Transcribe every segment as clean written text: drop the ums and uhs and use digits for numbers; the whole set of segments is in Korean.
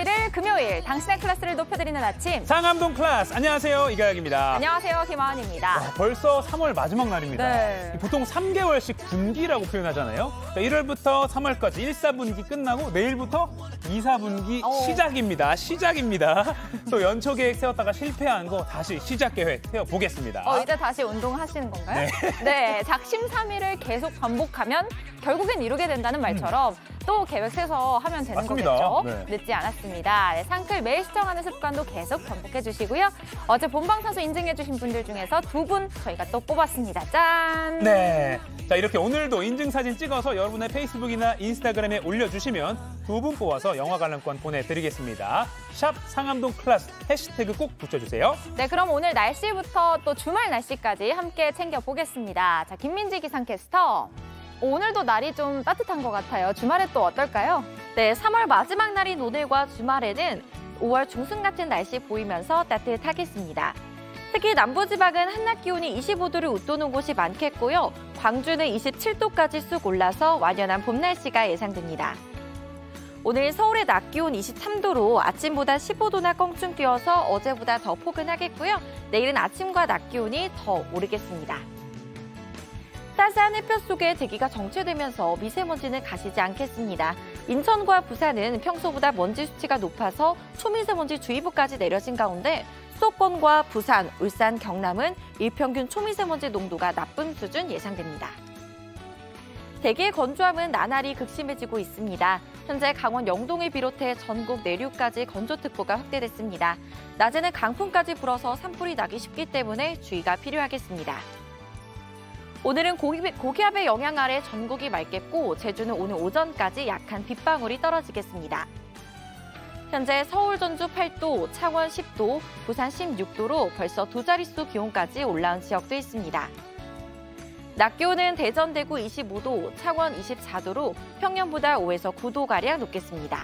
11일 금요일 당신의 클래스를 높여드리는 아침 상암동 클래스. 안녕하세요, 이가혁입니다. 안녕하세요, 김하은입니다. 벌써 3월 마지막 날입니다. 네. 보통 3개월씩 분기라고 표현하잖아요. 1월부터 3월까지 1, 4분기 끝나고 내일부터 2, 4분기 시작입니다. 또 연초 계획 세웠다가 실패한 거 다시 시작 계획 세워보겠습니다. 이제 다시 운동하시는 건가요? 네, 작심삼일을 계속 반복하면 결국엔 이루게 된다는 말처럼 또 계획 세서 하면 되는 맞습니다. 거겠죠. 네. 늦지 않았습니다. 네, 상클 매일 시청하는 습관도 계속 반복해 주시고요. 어제 본방사수 인증해 주신 분들 중에서 2분 저희가 또 뽑았습니다. 짠! 네. 자, 이렇게 오늘도 인증사진 찍어서 여러분의 페이스북이나 인스타그램에 올려주시면 2분 뽑아서 영화 관람권 보내드리겠습니다. 샵 상암동 클래스 해시태그 꼭 붙여주세요. 네, 그럼 오늘 날씨부터 또 주말 날씨까지 함께 챙겨보겠습니다. 자, 김민지 기상캐스터. 오늘도 날이 좀 따뜻한 것 같아요. 주말에 또 어떨까요? 네, 3월 마지막 날인 오늘과 주말에는 5월 중순 같은 날씨 보이면서 따뜻하겠습니다. 특히 남부지방은 한낮 기온이 25도를 웃도는 곳이 많겠고요. 광주는 27도까지 쑥 올라서 완연한 봄 날씨가 예상됩니다. 오늘 서울의 낮 기온 23도로 아침보다 15도나 껑충 뛰어서 어제보다 더 포근하겠고요. 내일은 아침과 낮 기온이 더 오르겠습니다. 따스한 햇볕 속에 대기가 정체되면서 미세먼지는 가시지 않겠습니다. 인천과 부산은 평소보다 먼지 수치가 높아서 초미세먼지 주의보까지 내려진 가운데 수도권과 부산, 울산, 경남은 일평균 초미세먼지 농도가 나쁨 수준 예상됩니다. 대기의 건조함은 나날이 극심해지고 있습니다. 현재 강원 영동을 비롯해 전국 내륙까지 건조특보가 확대됐습니다. 낮에는 강풍까지 불어서 산불이 나기 쉽기 때문에 주의가 필요하겠습니다. 오늘은 고기압의 영향 아래 전국이 맑겠고 제주는 오늘 오전까지 약한 빗방울이 떨어지겠습니다. 현재 서울, 전주 8도, 창원 10도, 부산 16도로 벌써 두 자릿수 기온까지 올라온 지역도 있습니다. 낮 기온은 대전, 대구 25도, 창원 24도로 평년보다 5에서 9도가량 높겠습니다.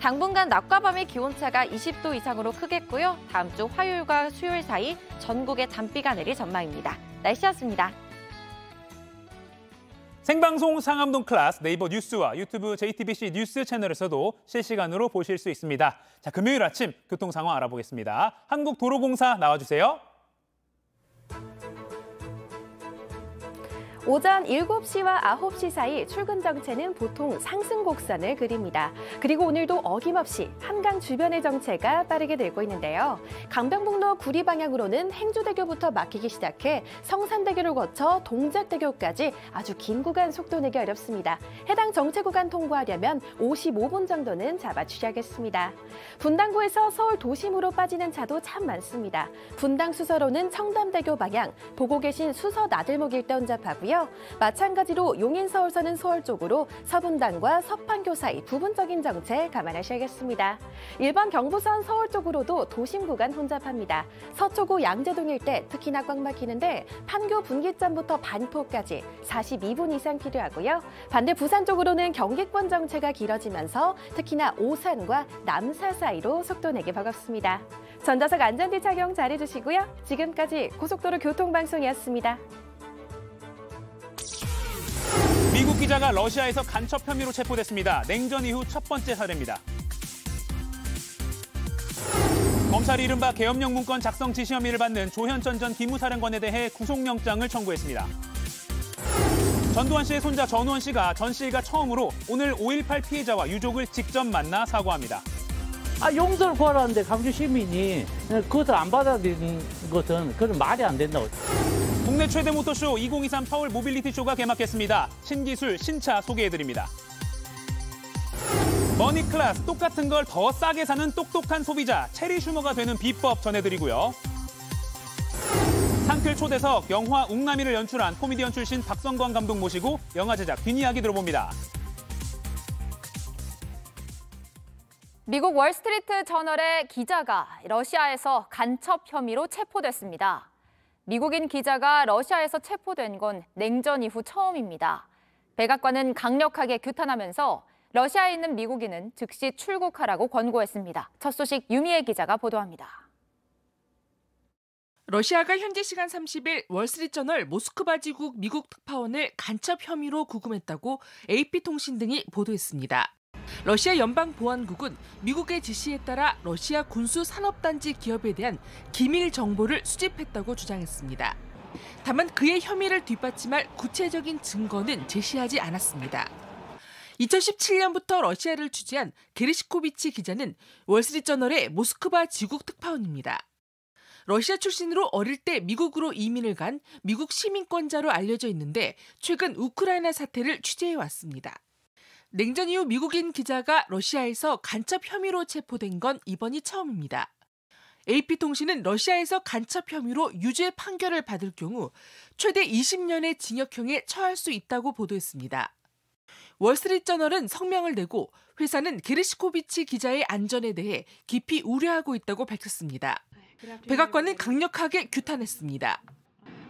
당분간 낮과 밤의 기온차가 20도 이상으로 크겠고요. 다음 주 화요일과 수요일 사이 전국에 단비가 내릴 전망입니다. 날씨였습니다. 생방송 상암동 클래스 네이버 뉴스와 유튜브 JTBC 뉴스 채널에서도 실시간으로 보실 수 있습니다. 자, 금요일 아침 교통 상황 알아보겠습니다. 한국도로공사 나와주세요. 오전 7시와 9시 사이 출근 정체는 보통 상승 곡선을 그립니다. 그리고 오늘도 어김없이 한강 주변의 정체가 빠르게 늘고 있는데요. 강변북로 구리 방향으로는 행주대교부터 막히기 시작해 성산대교를 거쳐 동작대교까지 아주 긴 구간 속도 내기 어렵습니다. 해당 정체 구간 통과하려면 55분 정도는 잡아주셔야겠습니다. 분당구에서 서울 도심으로 빠지는 차도 참 많습니다. 분당 수서로는 청담대교 방향, 보고 계신 수서 나들목 일대 혼잡하고요. 마찬가지로 용인 서울서는 서울 쪽으로 서분당과 서판교 사이 부분적인 정체 감안하셔야겠습니다. 1번 경부선 서울 쪽으로도 도심 구간 혼잡합니다. 서초구 양재동 일대 특히나 꽉 막히는데 판교 분기점부터 반포까지 42분 이상 필요하고요. 반대 부산 쪽으로는 경기권 정체가 길어지면서 특히나 오산과 남사 사이로 속도 내기 버겁습니다. 전좌석 안전띠 착용 잘해주시고요. 지금까지 고속도로 교통방송이었습니다. 미국 기자가 러시아에서 간첩 혐의로 체포됐습니다. 냉전 이후 첫 번째 사례입니다. 검찰이 이른바 계엄령 문건 작성 지시 혐의를 받는 조현천 전 기무사령관에 대해 구속영장을 청구했습니다. 전두환 씨의 손자 전우원 씨가 전 씨가 처음으로 오늘 5.18 피해자와 유족을 직접 만나 사과합니다. 용서를 구하라는데 광주 시민이 그것을 안 받아들이는 것은 그건 말이 안 된다고. 국내 최대 모터쇼 2023 서울 모빌리티 쇼가 개막했습니다. 신기술, 신차 소개해드립니다. 머니클래스, 똑같은 걸 더 싸게 사는 똑똑한 소비자, 체리 슈머가 되는 비법 전해드리고요. 상클 초대석, 영화 웅남이를 연출한 코미디언 출신 박성광 감독 모시고 영화 제작 뒷이야기 들어봅니다. 미국 월스트리트 저널의 기자가 러시아에서 간첩 혐의로 체포됐습니다. 미국인 기자가 러시아에서 체포된 건 냉전 이후 처음입니다. 백악관은 강력하게 규탄하면서 러시아에 있는 미국인은 즉시 출국하라고 권고했습니다. 첫 소식 유미애 기자가 보도합니다. 러시아가 현지 시간 30일 월스트리트저널 모스크바 지국 미국 특파원을 간첩 혐의로 구금했다고 AP통신 등이 보도했습니다. 러시아 연방보안국은 미국의 지시에 따라 러시아 군수산업단지 기업에 대한 기밀 정보를 수집했다고 주장했습니다. 다만 그의 혐의를 뒷받침할 구체적인 증거는 제시하지 않았습니다. 2017년부터 러시아를 취재한 게르시코비치 기자는 월스트리트저널의 모스크바 지국 특파원입니다. 러시아 출신으로 어릴 때 미국으로 이민을 간 미국 시민권자로 알려져 있는데 최근 우크라이나 사태를 취재해 왔습니다. 냉전 이후 미국인 기자가 러시아에서 간첩 혐의로 체포된 건 이번이 처음입니다. AP통신은 러시아에서 간첩 혐의로 유죄 판결을 받을 경우 최대 20년의 징역형에 처할 수 있다고 보도했습니다. 월스트리트저널은 성명을 내고 회사는 게르시코비치 기자의 안전에 대해 깊이 우려하고 있다고 밝혔습니다. 백악관은 강력하게 규탄했습니다.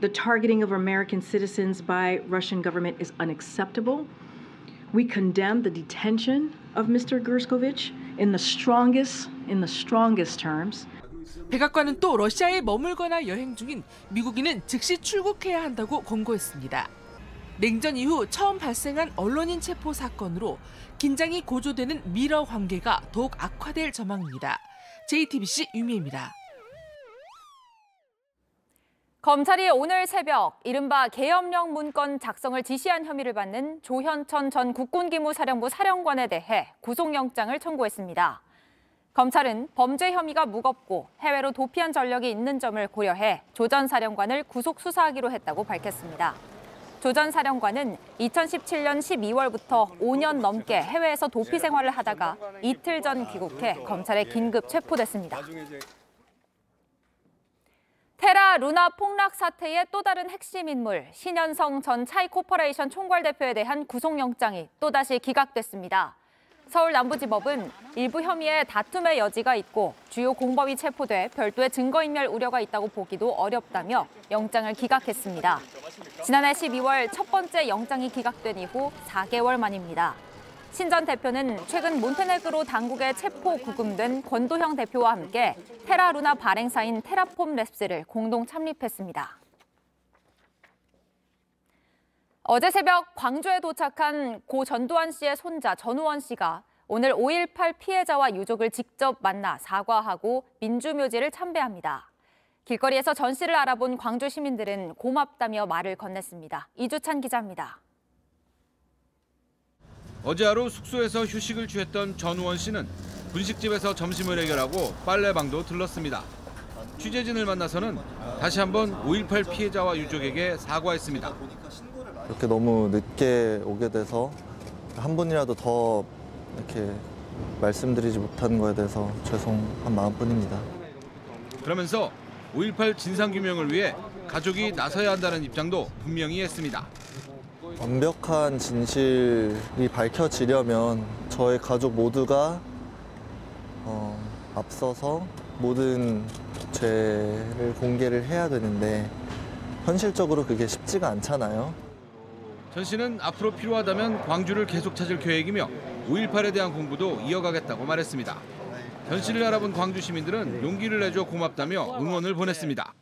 The targeting of American citizens by Russian government is unacceptable. We condemn the detention of Mr. Gerskovich in the strongest terms. 백악관은 또 러시아에 머물거나 여행 중인 미국인은 즉시 출국해야 한다고 권고했습니다. 냉전 이후 처음 발생한 언론인 체포 사건으로 긴장이 고조되는 미러 관계가 더욱 악화될 전망입니다. JTBC 유미입니다. 검찰이 오늘 새벽 이른바 계엄령 문건 작성을 지시한 혐의를 받는 조현천 전 국군기무사령부 사령관에 대해 구속영장을 청구했습니다. 검찰은 범죄 혐의가 무겁고 해외로 도피한 전력이 있는 점을 고려해 조 전 사령관을 구속 수사하기로 했다고 밝혔습니다. 조 전 사령관은 2017년 12월부터 5년 넘게 해외에서 도피 생활을 하다가 이틀 전 귀국해 검찰에 긴급 체포됐습니다. 테라 루나 폭락 사태의 또 다른 핵심 인물 신현성 전 차이코퍼레이션 총괄 대표에 대한 구속영장이 또다시 기각됐습니다. 서울 남부지법은 일부 혐의에 다툼의 여지가 있고 주요 공범이 체포돼 별도의 증거인멸 우려가 있다고 보기도 어렵다며 영장을 기각했습니다. 지난해 12월 첫 번째 영장이 기각된 이후 4개월 만입니다. 신 전 대표는 최근 몬테네그로 당국에 체포 구금된 권도형 대표와 함께 테라 루나 발행사인 테라폼 랩스를 공동 창립했습니다. 어제 새벽 광주에 도착한 고 전두환 씨의 손자 전우원 씨가 오늘 5.18 피해자와 유족을 직접 만나 사과하고 민주묘지를 참배합니다. 길거리에서 전 씨를 알아본 광주 시민들은 고맙다며 말을 건넸습니다. 이주찬 기자입니다. 어제 하루 숙소에서 휴식을 취했던 전우원 씨는 분식집에서 점심을 해결하고 빨래방도 들렀습니다. 취재진을 만나서는 다시 한번 5.18 피해자와 유족에게 사과했습니다. 이렇게 너무 늦게 오게 돼서 한 분이라도 더 이렇게 말씀드리지 못한 거에 대해서 죄송한 마음뿐입니다. 그러면서 5.18 진상규명을 위해 가족이 나서야 한다는 입장도 분명히 했습니다. 완벽한 진실이 밝혀지려면 저의 가족 모두가 앞서서 모든 죄를 공개를 해야 되는데 현실적으로 그게 쉽지가 않잖아요. 전 씨는 앞으로 필요하다면 광주를 계속 찾을 계획이며 5.18에 대한 공부도 이어가겠다고 말했습니다. 전 씨를 알아본 광주 시민들은 용기를 내줘 고맙다며 응원을 보냈습니다.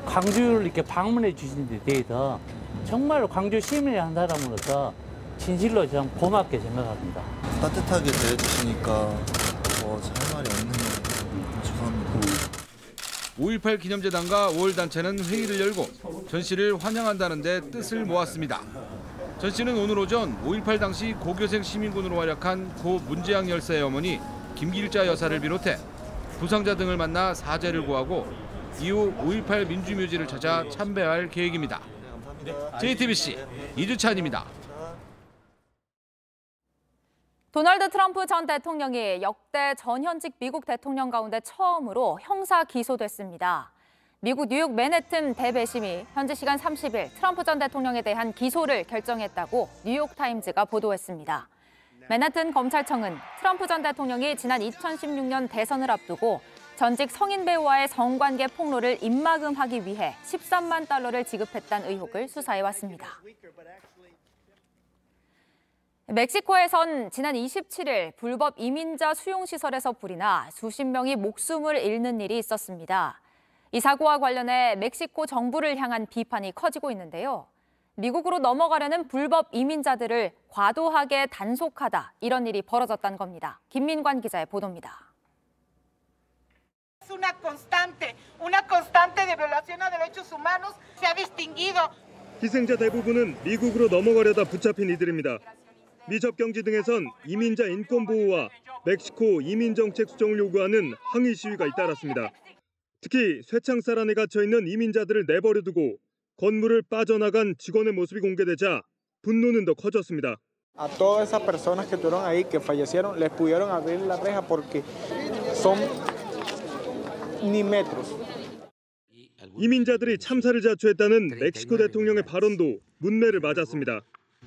광주를 이렇게 방문해 주신 데 대해서 정말 광주 시민의 한 사람으로서 진실로 좀 고맙게 생각합니다. 따뜻하게 대해주시니까 할 말이 없네요. 죄송합니다. 5.18 기념재단과 5월 단체는 회의를 열고 전 씨를 환영한다는 데 뜻을 모았습니다. 전 씨는 오늘 오전 5.18 당시 고교생 시민군으로 활약한 고 문재양 열사의 어머니 김길자 여사를 비롯해 부상자 등을 만나 사죄를 구하고 이후 5.18 민주묘지를 찾아 참배할 계획입니다. JTBC 이주찬입니다. 도널드 트럼프 전 대통령이 역대 전현직 미국 대통령 가운데 처음으로 형사 기소됐습니다. 미국 뉴욕 맨해튼 대배심이 현지 시간 30일 트럼프 전 대통령에 대한 기소를 결정했다고 뉴욕타임즈가 보도했습니다. 맨해튼 검찰청은 트럼프 전 대통령이 지난 2016년 대선을 앞두고 전직 성인 배우와의 성관계 폭로를 입막음하기 위해 13만 달러를 지급했다는 의혹을 수사해왔습니다. 멕시코에선 지난 27일 불법 이민자 수용시설에서 불이 나 수십 명이 목숨을 잃는 일이 있었습니다. 이 사고와 관련해 멕시코 정부를 향한 비판이 커지고 있는데요. 미국으로 넘어가려는 불법 이민자들을 과도하게 단속하다, 이런 일이 벌어졌다는 겁니다. 김민관 기자의 보도입니다. una constante de violación a derechos humanos se ha distinguido. 희생자 대부분은 미국으로 넘어가려다 붙잡힌 이들입니다. 미접경지 등에선 이민자 인권 보호와 멕시코 이민 정책 수정을 요구하는 항의 시위가 잇따랐습니다. 특히 쇠창살 안에 갇혀 있는 이민자들을 내버려 두고 건물을 빠져나간 직원의 모습이 공개되자 분노는 더 커졌습니다. A todas esas personas que estuvieron ahí, que fallecieron, les pudieron abrir la reja porque son ni metros. 이민자들이 참사를 자초했다는 멕시코 대통령의 발언도 문매를 맞았습니다.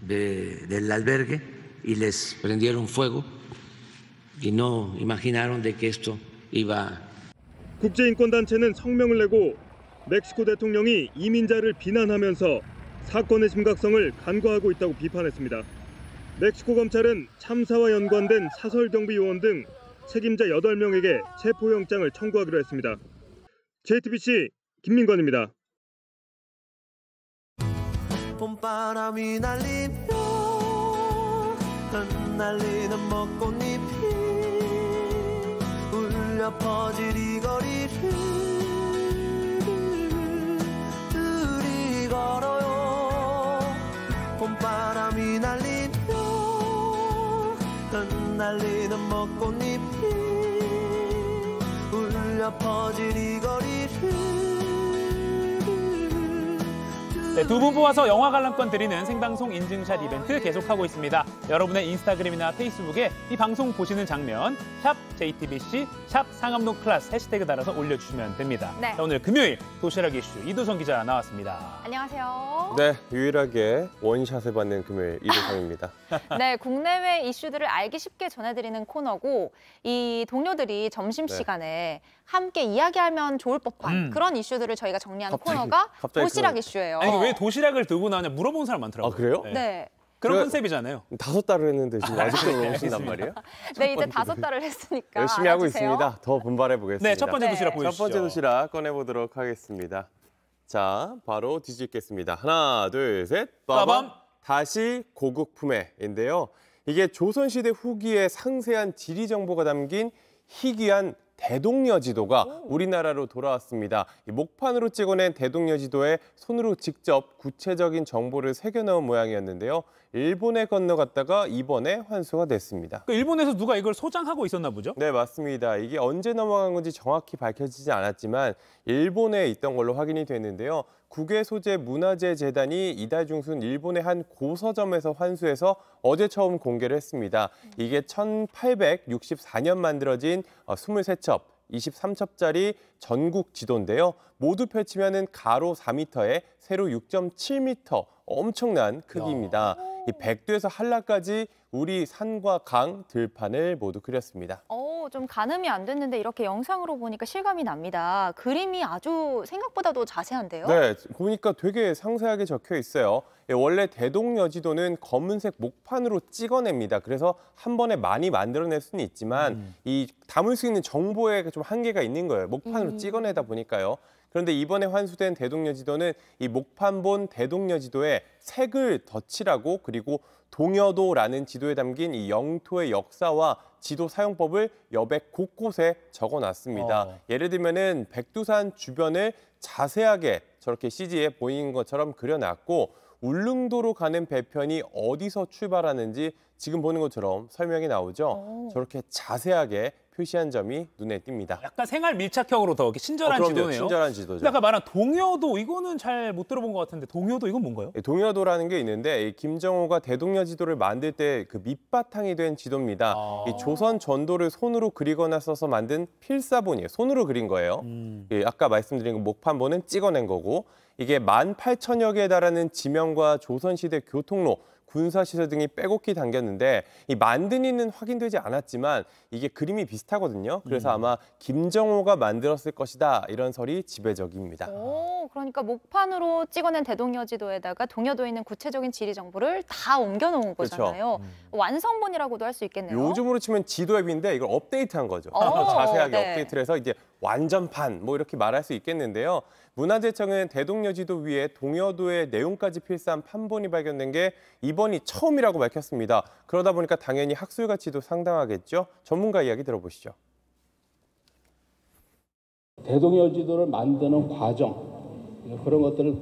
del albergue y les prendieron fuego y no imaginaron de que esto iba. 국제인권단체는 성명을 내고 멕시코 대통령이 이민자를 비난하면서 사건의 심각성을 간과하고 있다고 비판했습니다. 멕시코 검찰은 참사와 연관된 사설경비 요원 등 책임자 8명에게 체포영장을 청구하기로 했습니다. JTBC 김민관입니다. 봄바람이 날리며 흩날리는 벚꽃잎이 울려 퍼질 이 거리를 둘이 걸어요. 봄바람이 날리며 흩날리는 벚꽃잎이 울려 퍼질 이 거리를. 네, 두 분 뽑아서 영화 관람권 드리는 생방송 인증샷 이벤트 계속하고 있습니다. 여러분의 인스타그램이나 페이스북에 이 방송 보시는 장면 샵 JTBC 샵 상암동 클래스 해시태그 달아서 올려주시면 됩니다. 네. 자, 오늘 금요일 도시락 이슈 이도성 기자 나왔습니다. 안녕하세요. 네, 유일하게 원샷을 받는 금요일 이도성입니다. 네, 국내외 이슈들을 알기 쉽게 전해드리는 코너고, 이 동료들이 점심시간에 함께 이야기하면 좋을 법한 그런 이슈들을 저희가 정리하는 코너가 도시락 이슈예요. 아니, 왜 도시락을 들고 나오냐 물어보는 사람 많더라고요. 아, 그래요? 네. 그런 컨셉이잖아요. 5달을 했는데 지금 아직도 물어보신단 말이에요? 네, 이제 5달을 했으니까 열심히 하고 알아주세요. 있습니다. 더 분발해 보겠습니다. 네, 첫 번째 도시락 보여주시죠. 첫 번째 도시락 꺼내보도록 하겠습니다. 자, 바로 뒤집겠습니다. 하나, 둘, 셋. 빠밤. 다시 고국품에인데요. 이게 조선시대 후기에 상세한 지리 정보가 담긴 희귀한 대동여지도가 우리나라로 돌아왔습니다. 이 목판으로 찍어낸 대동여지도에 손으로 직접 구체적인 정보를 새겨넣은 모양이었는데요. 일본에 건너갔다가 이번에 환수가 됐습니다. 그 일본에서 누가 이걸 소장하고 있었나 보죠? 네, 맞습니다. 이게 언제 넘어간 건지 정확히 밝혀지지 않았지만 일본에 있던 걸로 확인이 됐는데요. 국외소재문화재재단이 이달 중순 일본의 한 고서점에서 환수해서 어제 처음 공개를 했습니다. 이게 1864년 만들어진 23첩, 23첩짜리 전국 지도인데요. 모두 펼치면은 가로 4m에 세로 6.7m, 엄청난 크기입니다. 이 백두에서 한라까지 우리 산과 강, 들판을 모두 그렸습니다. 좀 가늠이 안 됐는데 이렇게 영상으로 보니까 실감이 납니다. 그림이 아주 생각보다도 자세한데요? 네, 보니까 되게 상세하게 적혀 있어요. 원래 대동여지도는 검은색 목판으로 찍어냅니다. 그래서 한 번에 많이 만들어낼 수는 있지만 이 담을 수 있는 정보에 좀 한계가 있는 거예요. 목판으로 찍어내다 보니까요. 그런데 이번에 환수된 대동여지도는 이 목판본 대동여지도에 색을 덧칠하고 그리고 동여도라는 지도에 담긴 이 영토의 역사와 지도 사용법을 여백 곳곳에 적어놨습니다. 예를 들면은 백두산 주변을 자세하게 저렇게 CG에 보이는 것처럼 그려놨고 울릉도로 가는 배편이 어디서 출발하는지 지금 보는 것처럼 설명이 나오죠. 저렇게 자세하게 표시한 점이 눈에 띕니다. 약간 생활 밀착형으로 더 친절한 지도네요. 친절한 지도죠. 아까 말한 동여도, 이거는 잘 못 들어본 것 같은데 동여도 이건 뭔가요? 동여도라는 게 있는데 김정호가 대동여지도를 만들 때 그 밑바탕이 된 지도입니다. 이 조선 전도를 손으로 그리거나 써서 만든 필사본이에요. 손으로 그린 거예요. 아까 말씀드린 그 목판본은 찍어낸 거고 이게 18,000여 개에 달하는 지명과 조선시대 교통로, 군사시설 등이 빼곡히 담겼는데 이 만든이는 확인되지 않았지만 이게 그림이 비슷하거든요. 그래서 아마 김정호가 만들었을 것이다 이런 설이 지배적입니다. 오, 그러니까 목판으로 찍어낸 대동여지도에다가 동여도에 있는 구체적인 지리 정보를 다 옮겨놓은 거잖아요. 완성본이라고도 할 수 있겠네요. 요즘으로 치면 지도 앱인데 이걸 업데이트한 거죠. 자세하게 업데이트를 해서 이제 완전판 뭐 이렇게 말할 수 있겠는데요. 문화재청은 대동여지도 위에 동여도의 내용까지 필사한 판본이 발견된 게 이번이 처음이라고 밝혔습니다. 그러다 보니까 당연히 학술 가치도 상당하겠죠. 전문가 이야기 들어보시죠. 대동여지도를 만드는 과정, 그런 것들을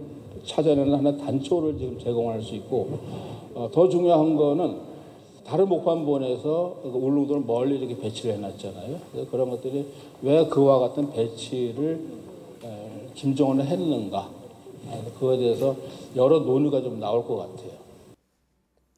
찾아내는 하나의 단초를 지금 제공할 수 있고, 더 중요한 거는 다른 목판본에서 울릉도를 멀리 이렇게 배치를 해놨잖아요. 그런 것들이 왜 그와 같은 배치를 김정은을 했는가, 그거에 대해서 여러 논의가 좀 나올 것 같아요.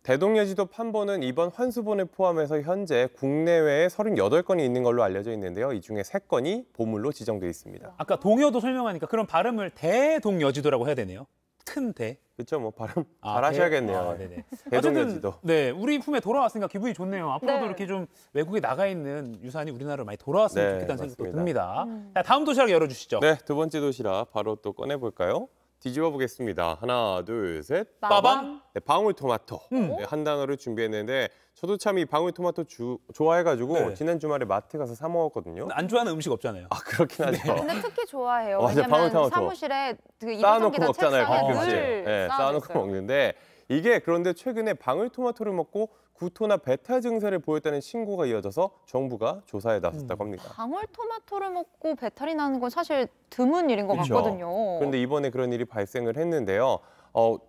대동여지도 판본은 이번 환수본을 포함해서 현재 국내외에 38건이 있는 걸로 알려져 있는데요. 이 중에 3건이 보물로 지정돼 있습니다. 아까 동여도 설명하니까 그런 발음을 대동여지도라고 해야 되네요. 큰 대. 그렇죠. 뭐 발음 잘하셔야겠네요. 네네. 대동여지도. 네, 우리 품에 돌아왔으니까 기분이 좋네요. 앞으로도 네. 이렇게 좀 외국에 나가 있는 유산이 우리나라로 많이 돌아왔으면 좋겠다는 생각도 맞습니다. 듭니다. 자, 다음 도시락 열어주시죠. 네, 두 번째 도시락 바로 또 꺼내볼까요? 뒤집어 보겠습니다. 하나, 둘, 셋. 빠밤. 네, 방울토마토. 네, 한 단어를 준비했는데 저도 참 이 방울토마토 좋아해가지고 네. 지난 주말에 마트 가서 사 먹었거든요. 안 좋아하는 음식 없잖아요. 아, 그렇긴 하죠. 근데 특히 좋아해요. 맞아요, 왜냐면 방울토마토. 사무실에 그 쌓아놓고 이불기나 먹잖아요, 책상에 가끔씩. 늘 네, 쌓아놓고 쌓아놨어요. 먹는데 이게 그런데 최근에 방울토마토를 먹고 구토나 배탈 증세를 보였다는 신고가 이어져서 정부가 조사에 나섰다고 합니다. 방울토마토를 먹고 배탈이 나는 건 사실 드문 일인 것 그렇죠. 같거든요. 그런데 이번에 그런 일이 발생을 했는데요.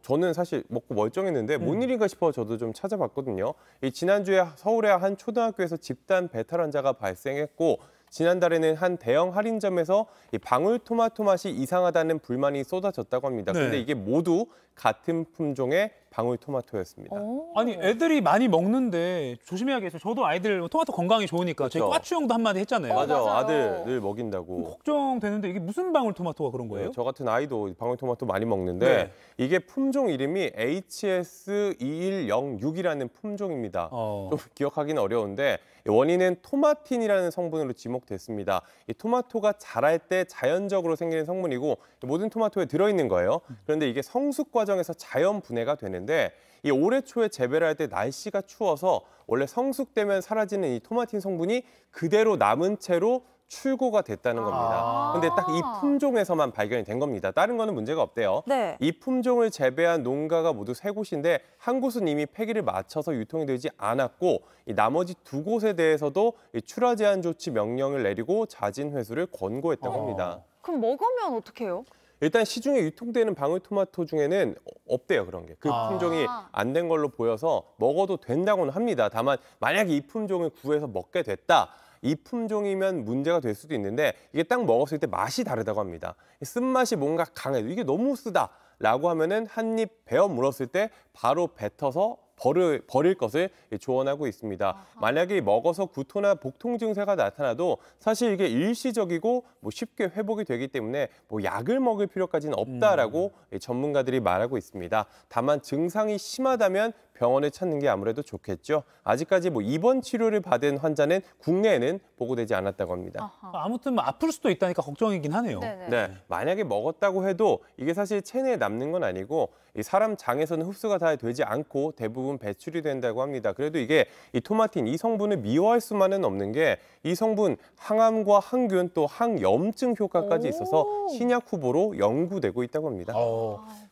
저는 사실 먹고 멀쩡했는데 뭔 일인가 싶어 저도 좀 찾아봤거든요. 이 지난주에 서울의 한 초등학교에서 집단 배탈 환자가 발생했고 지난달에는 한 대형 할인점에서 이 방울토마토 맛이 이상하다는 불만이 쏟아졌다고 합니다. 네. 그런데 이게 모두 같은 품종의 방울토마토였습니다. 아니 애들이 많이 먹는데 조심해야겠어요. 저도 아이들 토마토 건강이 좋으니까 저희 그렇죠. 과추 형도 한마디 했잖아요. 맞아, 맞아요. 아들 늘 먹인다고. 걱정되는데 이게 무슨 방울토마토가 그런 거예요? 저 같은 아이도 방울토마토 많이 먹는데 네. 이게 품종 이름이 HS2106이라는 품종입니다. 좀 기억하기는 어려운데 원인은 토마틴이라는 성분으로 지목됐습니다. 이 토마토가 자랄 때 자연적으로 생기는 성분이고 모든 토마토에 들어있는 거예요. 그런데 이게 성숙 과정에서 자연 분해가 되는데 이 올해 초에 재배를 할 때 날씨가 추워서 원래 성숙되면 사라지는 이 토마틴 성분이 그대로 남은 채로 출고가 됐다는 겁니다. 근데 딱 이 품종에서만 발견이 된 겁니다. 다른 거는 문제가 없대요. 네. 이 품종을 재배한 농가가 모두 3곳인데 한 곳은 이미 폐기를 마쳐서 유통이 되지 않았고 이 나머지 2곳에 대해서도 이 출하 제한 조치 명령을 내리고 자진 회수를 권고했다고 합니다. 그럼 먹으면 어떻게 해요? 일단 시중에 유통되는 방울토마토 중에는 없대요, 그런 게. 그 품종이 안 된 걸로 보여서 먹어도 된다고는 합니다. 다만 만약에 이 품종을 구해서 먹게 됐다. 이 품종이면 문제가 될 수도 있는데 이게 딱 먹었을 때 맛이 다르다고 합니다. 쓴맛이 뭔가 강해요. 이게 너무 쓰다라고 하면은 한 입 베어 물었을 때 바로 뱉어서 버릴 것을 조언하고 있습니다. 만약에 먹어서 구토나 복통 증세가 나타나도 사실 이게 일시적이고 쉽게 회복이 되기 때문에 약을 먹을 필요까지는 없다라고 전문가들이 말하고 있습니다. 다만 증상이 심하다면 병원을 찾는 게 아무래도 좋겠죠. 아직까지 입원 치료를 받은 환자는 국내에는 보고되지 않았다고 합니다. 아무튼 아플 수도 있다니까 걱정이긴 하네요. 네, 만약에 먹었다고 해도 이게 사실 체내에 남는 건 아니고 이 사람 장에서는 흡수가 다 되지 않고 대부분 배출이 된다고 합니다. 그래도 이게 이 토마틴 이 성분을 미워할 수만은 없는 게 이 성분 항암과 항균 또 항염증 효과까지 있어서 신약 후보로 연구되고 있다고 합니다.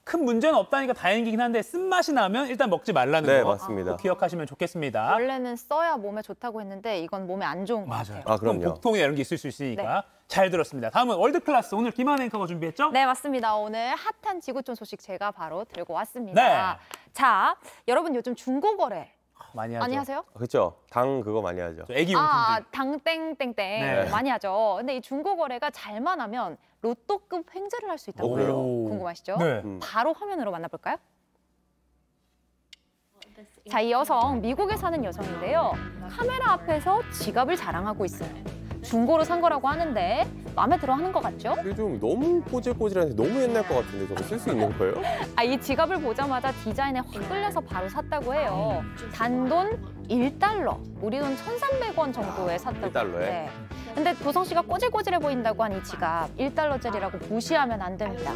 큰 문제는 없다니까 다행이긴 한데 쓴맛이 나면 일단 먹지 말라는 네, 거 맞습니다. 꼭 기억하시면 좋겠습니다. 원래는 써야 몸에 좋다고 했는데 이건 몸에 안 좋은 것 같아요. 아, 그럼요. 복통이나 이런 게 있을 수 있으니까 잘 들었습니다. 다음은 월드클래스 오늘 김한 앵커가 준비했죠? 네, 맞습니다. 오늘 핫한 지구촌 소식 제가 바로 들고 왔습니다. 네. 자, 여러분 요즘 중고거래 많이 하죠. 많이 하세요? 그렇죠. 당 그거 많이 하죠. 애기 용품들. 당땡땡땡 네. 많이 하죠. 근데 이 중고거래가 잘만 하면 로또급 횡재를 할 수 있다고 그래요? 해요. 궁금하시죠? 네. 바로 화면으로 만나볼까요? 자, 이 여성 미국에 사는 여성인데요. 카메라 앞에서 지갑을 자랑하고 있어요. 중고로 산 거라고 하는데 마음에 들어 하는 것 같죠? 이게 좀 너무 꼬질꼬질한데 너무 옛날 것 같은데 저거 쓸 수 있는 거예요? 이 지갑을 보자마자 디자인에 확 끌려서 바로 샀다고 해요. 단돈 1달러, 우리 돈 1,300원 정도에 샀다고. 1달러에? 네. 근데 도성 씨가 꼬질꼬질해 보인다고 한 이 지갑 1달러짜리라고 무시하면 안 됩니다.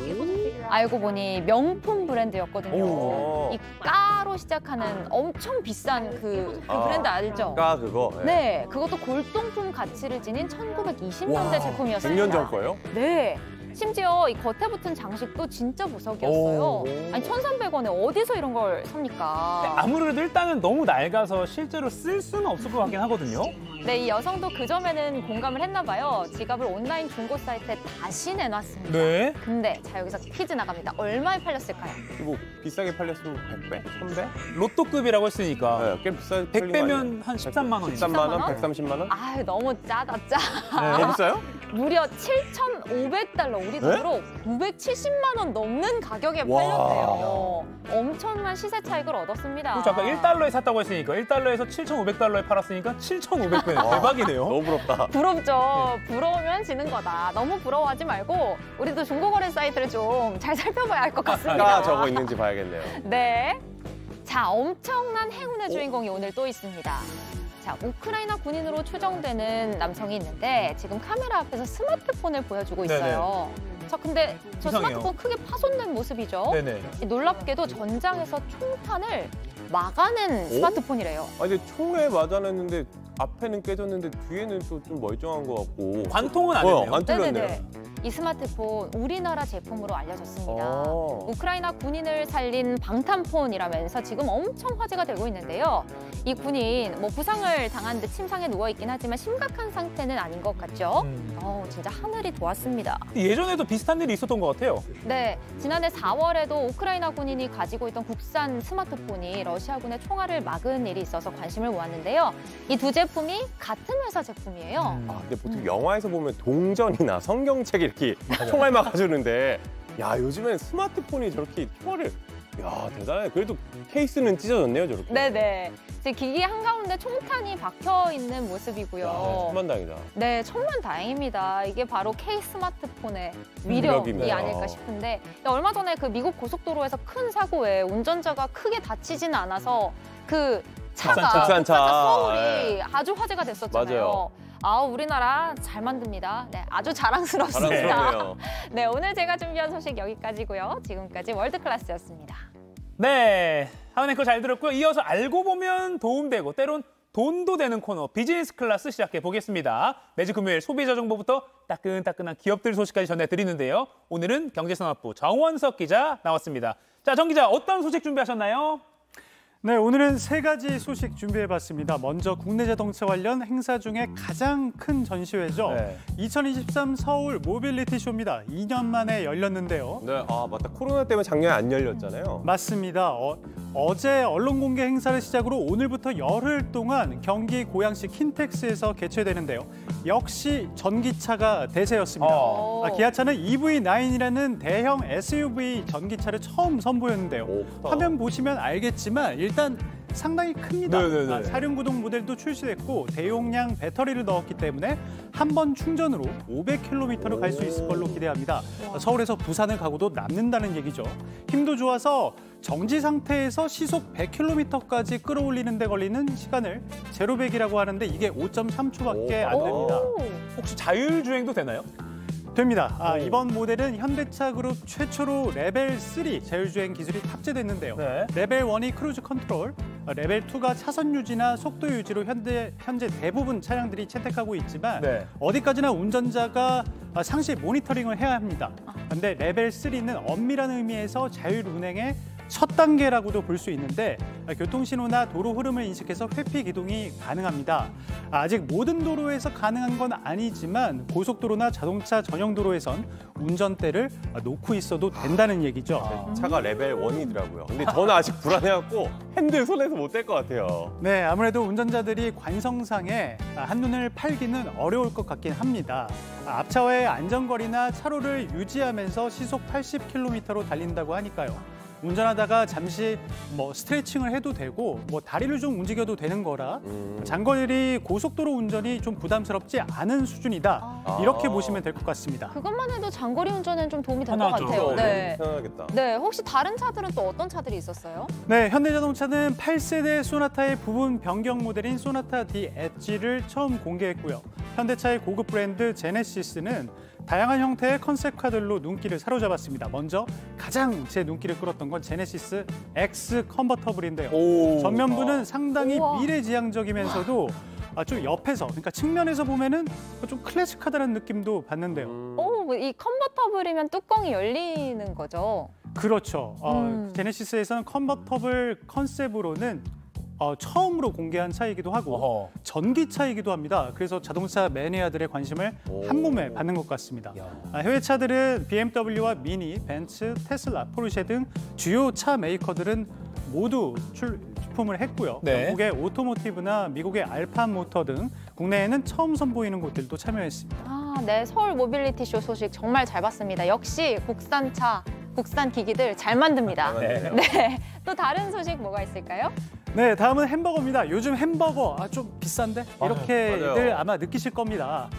알고 보니 명품 브랜드였거든요. 이 까로 시작하는 엄청 비싼 그 브랜드 알죠? 까 그거? 네, 그것도 골동품 가치를 지닌 1920년대 제품이었습니다. 100년 전 거예요? 네. 심지어 이 겉에 붙은 장식도 진짜 보석이었어요. 아니 1,300원에 어디서 이런 걸 삽니까? 아무래도 일단은 너무 낡아서 실제로 쓸 수는 없을 것 같긴 하거든요. 네, 이 여성도 그 점에는 공감을 했나 봐요. 지갑을 온라인 중고 사이트에 다시 내놨습니다. 네. 근데 자 여기서 퀴즈 나갑니다. 얼마에 팔렸을까요? 뭐 비싸게 팔렸으면 100배, 1000배? 로또급이라고 했으니까 네, 꽤 비싸게 100배면 한 13만 원. 13만 원? 130만 원? 아, 너무 짜다 짜. 더 비싸요? 무려 7,500달러, 우리 돈으로 970만 원 넘는 가격에 와. 팔렸대요. 엄청난 시세 차익을 얻었습니다. 그렇죠. 아까 1달러에 샀다고 했으니까 1달러에서 7,500달러에 팔았으니까 7,500배. 대박이네요. 너무 부럽다. 부럽죠. 부러우면 지는 거다. 너무 부러워하지 말고 우리도 중고거래 사이트를 좀 잘 살펴봐야 할 것 같습니다. 까 저거 있는지 봐야겠네요. 네. 자, 엄청난 행운의 주인공이 오늘 또 있습니다. 자, 우크라이나 군인으로 추정되는 남성이 있는데 지금 카메라 앞에서 스마트폰을 보여주고 있어요. 자, 근데 저 이상해요. 스마트폰 크게 파손된 모습이죠. 네네. 놀랍게도 전장에서 총탄을 막아낸 스마트폰이래요. 근데 총에 맞아냈는데 앞에는 깨졌는데 뒤에는 또 좀 멀쩡한 것 같고. 관통은 안 했네요. 안 뚫렸네요. 네네네. 이 스마트폰 우리나라 제품으로 알려졌습니다. 우크라이나 군인을 살린 방탄폰이라면서 지금 엄청 화제가 되고 있는데요. 이 군인 뭐 부상을 당한 듯 침상에 누워 있긴 하지만 심각한 상태는 아닌 것 같죠. 진짜 하늘이 도왔습니다. 예전에도 비슷한 일이 있었던 것 같아요. 네, 지난해 4월에도 우크라이나 군인이 가지고 있던 국산 스마트폰이 러시아군의 총알을 막은 일이 있어서 관심을 모았는데요. 이 두 제품이 같은 회사 제품이에요. 근데 보통 영화에서 보면 동전이나 성경책 이렇게 총알 막아주는데 야, 요즘엔 스마트폰이 저렇게 총알을 야, 대단해. 그래도 케이스는 찢어졌네요, 저렇게. 네네. 지금 기기 한가운데 총탄이 박혀 있는 모습이고요. 천만다행이다. 네, 천만다행입니다. 이게 바로 K 스마트폰의 위력이 위력이네요. 아닐까 싶은데 얼마 전에 그 미국 고속도로에서 큰 사고에 운전자가 크게 다치지는 않아서 그 차가 국산차 소울이 아주 화제가 됐었잖아요. 맞아요. 우리나라 잘 만듭니다. 네, 아주 자랑스럽습니다. 자랑스럽네요. 네, 오늘 제가 준비한 소식 여기까지고요. 지금까지 월드클래스였습니다. 네, 하은 앵커 잘 들었고요. 이어서 알고 보면 도움되고 때론 돈도 되는 코너 비즈니스 클래스 시작해 보겠습니다. 매주 금요일 소비자 정보부터 따끈따끈한 기업들 소식까지 전해드리는데요. 오늘은 경제산업부 정원석 기자 나왔습니다. 자, 정 기자 어떤 소식 준비하셨나요? 네, 오늘은 세 가지 소식 준비해봤습니다. 먼저 국내 자동차 관련 행사 중에 가장 큰 전시회죠. 2023 서울 모빌리티 쇼입니다. 2년 만에 열렸는데요. 네, 맞다. 코로나 때문에 작년에 안 열렸잖아요. 맞습니다. 어제 언론 공개 행사를 시작으로 오늘부터 열흘 동안 경기 고양시 킨텍스에서 개최되는데요. 역시 전기차가 대세였습니다. 기아차는 EV9이라는 대형 SUV 전기차를 처음 선보였는데요. 화면 보시면 알겠지만 일단 상당히 큽니다. 사륜구동 모델도 출시됐고 대용량 배터리를 넣었기 때문에 한 번 충전으로 500km를 갈 수 있을 걸로 기대합니다. 서울에서 부산을 가고도 남는다는 얘기죠. 힘도 좋아서 정지 상태에서 시속 100km까지 끌어올리는 데 걸리는 시간을 제로백이라고 하는데 이게 5.3초밖에 안 됩니다. 혹시 자율주행도 되나요? 됩니다. 이번 모델은 현대차 그룹 최초로 레벨 3 자율주행 기술이 탑재됐는데요. 레벨 1이 크루즈 컨트롤, 레벨 2가 차선 유지나 속도 유지로 현재 대부분 차량들이 채택하고 있지만 어디까지나 운전자가 상시 모니터링을 해야 합니다. 그런데 레벨 3는 엄밀한 의미에서 자율운행의 첫 단계라고도 볼 수 있는데 교통신호나 도로 흐름을 인식해서 회피 기동이 가능합니다. 아직 모든 도로에서 가능한 건 아니지만 고속도로나 자동차 전용 도로에선 운전대를 놓고 있어도 된다는 얘기죠. 차가 레벨 1이더라고요. 근데 저는 아직 불안해갖고 핸들 손에서 못 댈 것 같아요. 네, 아무래도 운전자들이 관성상에 한눈을 팔기는 어려울 것 같긴 합니다. 앞차와의 안전거리나 차로를 유지하면서 시속 80km로 달린다고 하니까요. 운전하다가 잠시 뭐 스트레칭을 해도 되고 뭐 다리를 좀 움직여도 되는 거라 장거리 고속도로 운전이 좀 부담스럽지 않은 수준이다. 이렇게 보시면 될 것 같습니다. 그것만 해도 장거리 운전에는 좀 도움이 될 것 편하죠. 같아요. 네. 편하겠다. 네, 혹시 다른 차들은 또 어떤 차들이 있었어요? 네, 현대자동차는 8세대 소나타의 부분 변경 모델인 소나타 D 엣지를 처음 공개했고요. 현대차의 고급 브랜드 제네시스는 다양한 형태의 컨셉카들로 눈길을 사로잡았습니다. 먼저 가장 제 눈길을 끌었던 건 제네시스 X 컨버터블인데요. 전면부는 상당히 미래지향적이면서도 좀 옆에서, 그러니까 측면에서 보면은 좀 클래식하다는 느낌도 받는데요. 오, 이 컨버터블이면 뚜껑이 열리는 거죠? 그렇죠. 제네시스에서는 컨버터블 컨셉으로는 처음으로 공개한 차이기도 하고 전기차이기도 합니다. 그래서 자동차 매니아들의 관심을 한 몸에 받는 것 같습니다. 해외 차들은 BMW와 미니, 벤츠, 테슬라, 포르쉐 등 주요 차 메이커들은 모두 출품을 했고요. 네. 영국의 오토모티브나 미국의 알파 모터 등 국내에는 처음 선보이는 곳들도 참여했습니다. 아, 네, 서울 모빌리티 쇼 소식 정말 잘 봤습니다. 역시 국산차, 국산 기기들 잘 만듭니다. 네. 또 다른 소식 뭐가 있을까요? 네, 다음은 햄버거입니다. 요즘 햄버거 좀 비싼데? 이렇게들 맞아요. 아마 느끼실 겁니다.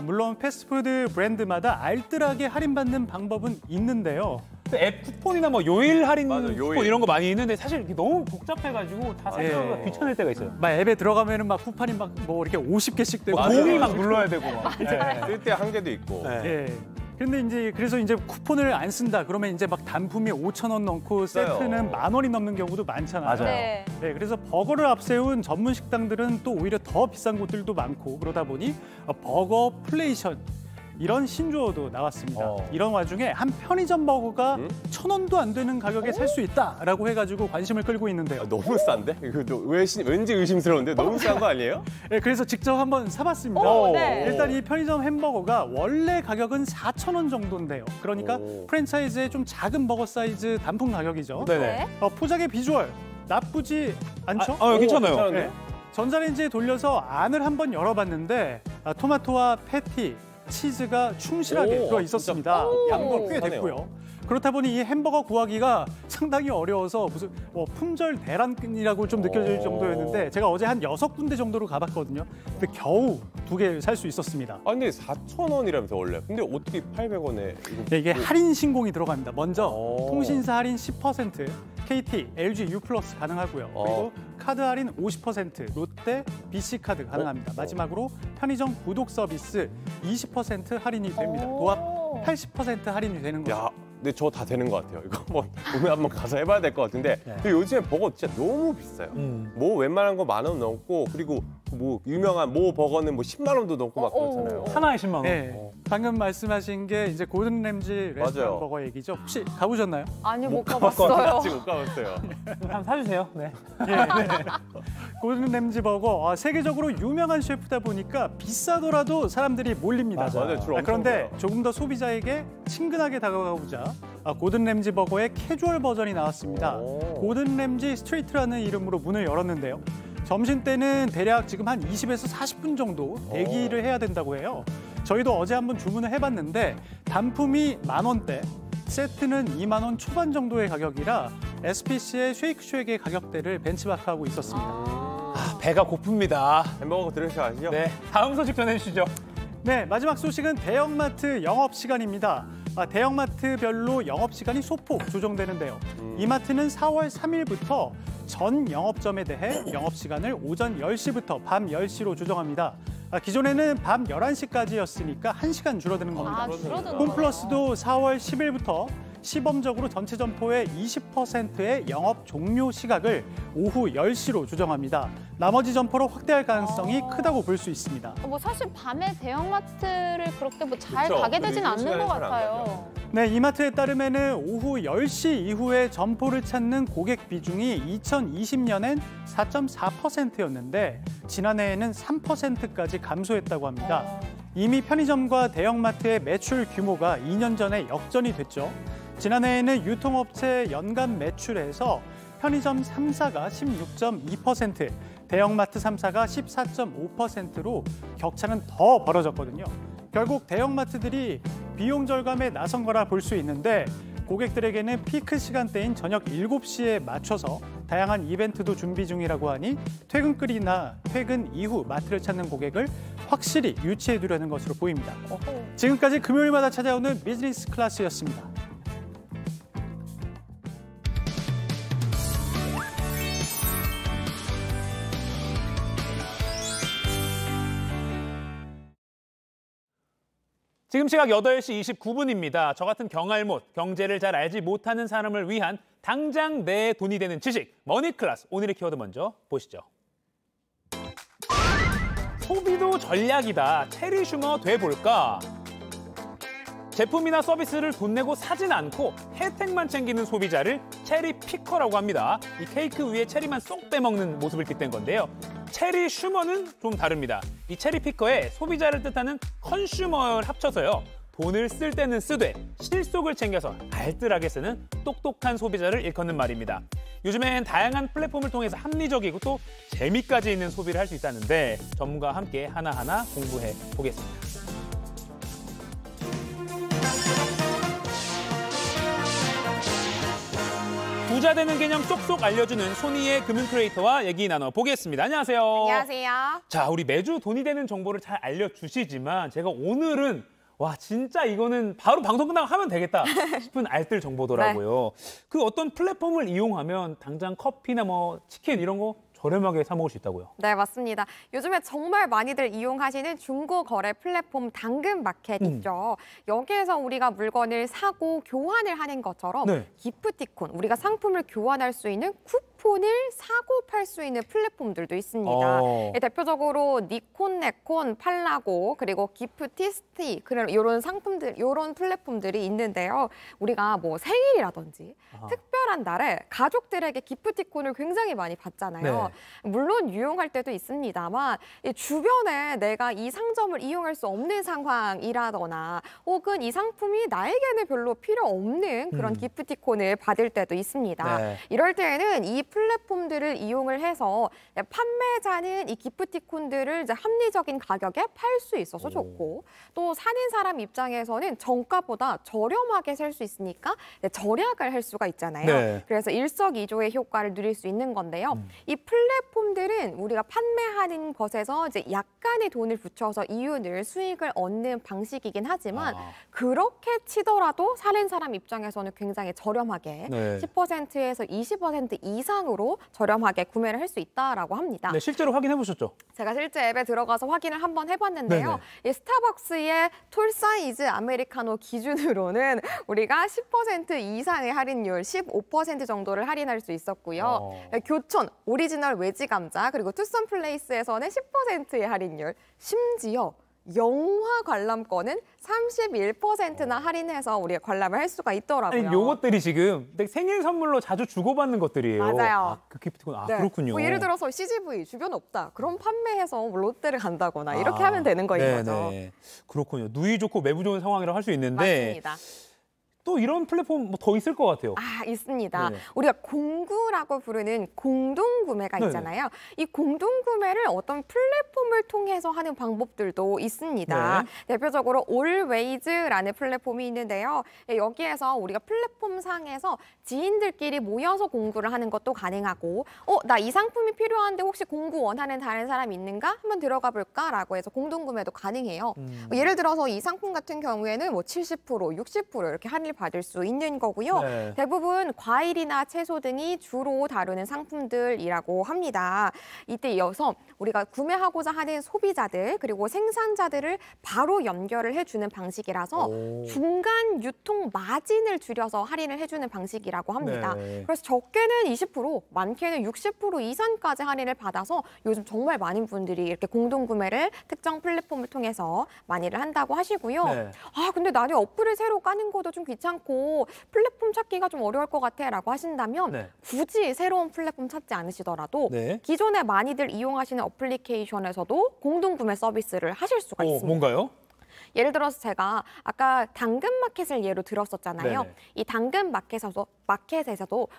물론 패스트푸드 브랜드마다 알뜰하게 할인받는 방법은 있는데요. 앱 쿠폰이나 뭐 요일 할인 맞아요, 요일. 쿠폰 이런 거 많이 있는데 사실 이렇게 너무 복잡해가지고 다 생각보다 귀찮을 때가 있어요. 막 앱에 들어가면은 막 쿠폰이 막 뭐 이렇게 50개씩 되고 종이 막 눌러야 되고. 쓸 때 한 개도 있고. 예. 근데 그래서 이제 쿠폰을 안 쓴다 그러면 이제 막 단품이 5,000원 넘고 세트는 10,000원이 넘는 경우도 많잖아요. 맞아요. 네. 네, 그래서 버거를 앞세운 전문 식당들은 또 오히려 더 비싼 곳들도 많고 그러다 보니 버거 플레이션 이런 신조어도 나왔습니다. 이런 와중에 한 편의점 버거가 1,000원도 안 되는 가격에 살 수 있다라고 해가지고 관심을 끌고 있는데요. 너무 싼데? 이거 왠지 의심스러운데 너무 싼 거 아니에요? 네, 그래서 직접 한번 사봤습니다. 네. 일단 이 편의점 햄버거가 원래 가격은 4,000원 정도인데요. 그러니까 프랜차이즈의 좀 작은 버거 사이즈 단품 가격이죠. 네네. 포장의 비주얼 나쁘지 않죠? 괜찮아요. 네. 전자레인지에 돌려서 안을 한번 열어봤는데 토마토와 패티, 치즈가 충실하게 들어 있었습니다. 양도 꽤 됐고요. 그렇다 보니 이 햄버거 구하기가 상당히 어려워서 무슨 품절 대란이라고 좀 느껴질 정도였는데 제가 어제 한 6군데 정도로 가봤거든요. 근데 겨우 2개 살 수 있었습니다. 근데 4,000원이라면서 원래. 근데 어떻게 800원에? 네, 이게 할인 신공이 들어갑니다. 먼저 통신사 할인 10%, KT, LG U+ 가능하고요. 그리고 카드 할인 50%, 롯데 BC카드 가능합니다. 마지막으로 편의점 구독 서비스 20% 할인이 됩니다. 도합 80% 할인이 되는 거죠. 근데 저 다 되는 것 같아요. 이거 오늘 한번 가서 해봐야 될 것 같은데 근데 요즘에 버거 진짜 너무 비싸요. 뭐 웬만한 거 10,000원 넘고 그리고 뭐 유명한 뭐 버거는 뭐 10만 원도 넘고 막 그렇잖아요. 하나에 10만 원. 네, 방금 말씀하신 게 이제 고든 램지 레스토랑 버거 얘기죠. 혹시 가보셨나요? 아니요, 못 가봤어요. 아직 못 가봤어요. 한번 사주세요. 네. 고든 램지 버거 세계적으로 유명한 셰프다 보니까 비싸더라도 사람들이 몰립니다. 맞아요. 줄 엄청 그런데 줘요. 조금 더 소비자에게 친근하게 다가가보자 고든 램지 버거의 캐주얼 버전이 나왔습니다. 고든 램지 스트리트라는 이름으로 문을 열었는데요. 점심 때는 대략 지금 한 20에서 40분 정도 대기를 해야 된다고 해요. 저희도 어제 한번 주문을 해봤는데 단품이 10,000원대, 세트는 2만 원 초반 정도의 가격이라 SPC의 쉐이크쉑의 가격대를 벤치마크하고 있었습니다. 배가 고픕니다. 햄버거 들으셔야죠. 네. 다음 소식 전해주시죠. 네, 마지막 소식은 대형마트 영업시간입니다. 대형마트별로 영업시간이 소폭 조정되는데요. 이마트는 4월 3일부터 전 영업점에 대해 영업시간을 오전 10시부터 밤 10시로 조정합니다. 기존에는 밤 11시까지였으니까 1시간 줄어드는 겁니다. 홈플러스도 4월 10일부터 시범적으로 전체 점포의 20%의 영업 종료 시각을 오후 10시로 조정합니다. 나머지 점포로 확대할 가능성이 크다고 볼 수 있습니다. 뭐 사실 밤에 대형마트를 그렇게 뭐 잘 가게 되진 않는 것 같아요. 네, 이마트에 따르면 오후 10시 이후에 점포를 찾는 고객 비중이 2020년엔 4.4%였는데 지난해에는 3%까지 감소했다고 합니다. 이미 편의점과 대형마트의 매출 규모가 2년 전에 역전이 됐죠. 지난해에는 유통업체 연간 매출에서 편의점 3사가 16.2%, 대형마트 3사가 14.5%로 격차는 더 벌어졌거든요. 결국 대형마트들이 비용 절감에 나선 거라 볼 수 있는데 고객들에게는 피크 시간대인 저녁 7시에 맞춰서 다양한 이벤트도 준비 중이라고 하니 퇴근길이나 퇴근 이후 마트를 찾는 고객을 확실히 유치해 두려는 것으로 보입니다. 지금까지 금요일마다 찾아오는 비즈니스 클래스였습니다. 지금 시각 8시 29분입니다. 저 같은 경알못, 경제를 잘 알지 못하는 사람을 위한 당장 내 돈이 되는 지식, 머니클래스. 오늘의 키워드 먼저 보시죠. 소비도 전략이다. 체리 슈머 돼볼까? 제품이나 서비스를 돈 내고 사진 않고 혜택만 챙기는 소비자를 체리 피커라고 합니다. 이 케이크 위에 체리만 쏙 빼먹는 모습을 빗댄 건데요. 체리 슈머는 좀 다릅니다. 이 체리 피커에 소비자를 뜻하는 컨슈머를 합쳐서요. 돈을 쓸 때는 쓰되 실속을 챙겨서 알뜰하게 쓰는 똑똑한 소비자를 일컫는 말입니다. 요즘엔 다양한 플랫폼을 통해서 합리적이고 또 재미까지 있는 소비를 할 수 있다는데 전문가와 함께 하나하나 공부해 보겠습니다. 부자 되는 개념 쏙쏙 알려주는 손희의 금융 크리에이터와 얘기 나눠보겠습니다. 안녕하세요. 안녕하세요. 자, 우리 매주 돈이 되는 정보를 잘 알려주시지만 제가 오늘은 와 진짜 이거는 바로 방송 끝나고 하면 되겠다 싶은 알뜰 정보더라고요. 네. 그 어떤 플랫폼을 이용하면 당장 커피나 뭐 치킨 이런 거 저렴하게 사 먹을 수 있다고요? 네, 맞습니다. 요즘에 정말 많이들 이용하시는 중고 거래 플랫폼 당근마켓 있죠. 여기에서 우리가 물건을 사고 교환을 하는 것처럼 네. 기프티콘, 우리가 상품을 교환할 수 있는 쿠폰을 사고 팔 수 있는 플랫폼들도 있습니다. 대표적으로 니콘, 네콘, 팔라고, 그리고 기프티스티 그런 이런 상품들, 이런 플랫폼들이 있는데요. 우리가 뭐 생일이라든지 특별한 날에 가족들에게 기프티콘을 굉장히 많이 받잖아요. 네. 물론 유용할 때도 있습니다만 주변에 내가 이 상점을 이용할 수 없는 상황이라거나 혹은 이 상품이 나에게는 별로 필요 없는 그런 기프티콘을 받을 때도 있습니다. 네. 이럴 때에는 이 플랫폼들을 이용을 해서 판매자는 이 기프티콘들을 이제 합리적인 가격에 팔 수 있어서 좋고 또 사는 사람 입장에서는 정가보다 저렴하게 살 수 있으니까 절약을 할 수가 있잖아요. 네. 그래서 일석이조의 효과를 누릴 수 있는 건데요. 이 플랫폼들은 우리가 판매하는 것에서 이제 약간의 돈을 붙여서 이윤을 수익을 얻는 방식이긴 하지만 그렇게 치더라도 사는 사람 입장에서는 굉장히 저렴하게 네. 10%에서 20% 이상으로 저렴하게 구매를 할 수 있다라고 합니다. 네, 실제로 확인해 보셨죠? 제가 실제 앱에 들어가서 확인을 한번 해봤는데요. 이 스타벅스의 톨 사이즈 아메리카노 기준으로는 우리가 10% 이상의 할인율, 15% 정도를 할인할 수 있었고요. 교촌, 오리지널 외지 감자, 그리고 투썸 플레이스에서는 10%의 할인율, 심지어 영화 관람권은 31%나 할인해서 우리가 관람을 할 수가 있더라고요. 아니, 요것들이 지금 생일 선물로 자주 주고받는 것들이에요. 맞아요. 그 기프티콘. 네. 그렇군요. 뭐 예를 들어서 CGV 주변에 없다. 그럼 판매해서 롯데를 간다거나 이렇게 하면 되는 거인 거죠. 그렇군요. 누이 좋고 매부 좋은 상황이라고 할 수 있는데. 맞습니다. 또 이런 플랫폼 뭐 더 있을 것 같아요. 있습니다. 네네. 우리가 공구라고 부르는 공동구매가 있잖아요. 이 공동구매를 어떤 플랫폼을 통해서 하는 방법들도 있습니다. 네. 대표적으로 올웨이즈라는 플랫폼이 있는데요. 여기에서 우리가 플랫폼 상에서 지인들끼리 모여서 공구를 하는 것도 가능하고 나 이 상품이 필요한데 혹시 공구 원하는 다른 사람 있는가? 한번 들어가 볼까라고 해서 공동구매도 가능해요. 예를 들어서 이 상품 같은 경우에는 뭐 70%, 60% 이렇게 할인을 받을 수 있는 거고요. 네. 대부분 과일이나 채소 등이 주로 다루는 상품들이라고 합니다. 이때 이어서 우리가 구매하고자 하는 소비자들 그리고 생산자들을 바로 연결을 해주는 방식이라서 중간 유통 마진을 줄여서 할인을 해주는 방식이라고 합니다. 네. 그래서 적게는 20%, 많게는 60% 이상까지 할인을 받아서 요즘 정말 많은 분들이 이렇게 공동구매를 특정 플랫폼을 통해서 많이를 한다고 하시고요. 네. 근데 나는 어플을 새로 까는 것도 좀 귀찮고 플랫폼 찾기가 좀 어려울 것 같아 라고 하신다면 굳이 새로운 플랫폼 찾지 않으시더라도 기존에 많이들 이용하시는 어플리케이션에서도 공동구매 서비스를 하실 수가 있습니다. 뭔가요? 예를 들어서 제가 아까 당근마켓을 예로 들었었잖아요. 네네. 이 당근마켓에서도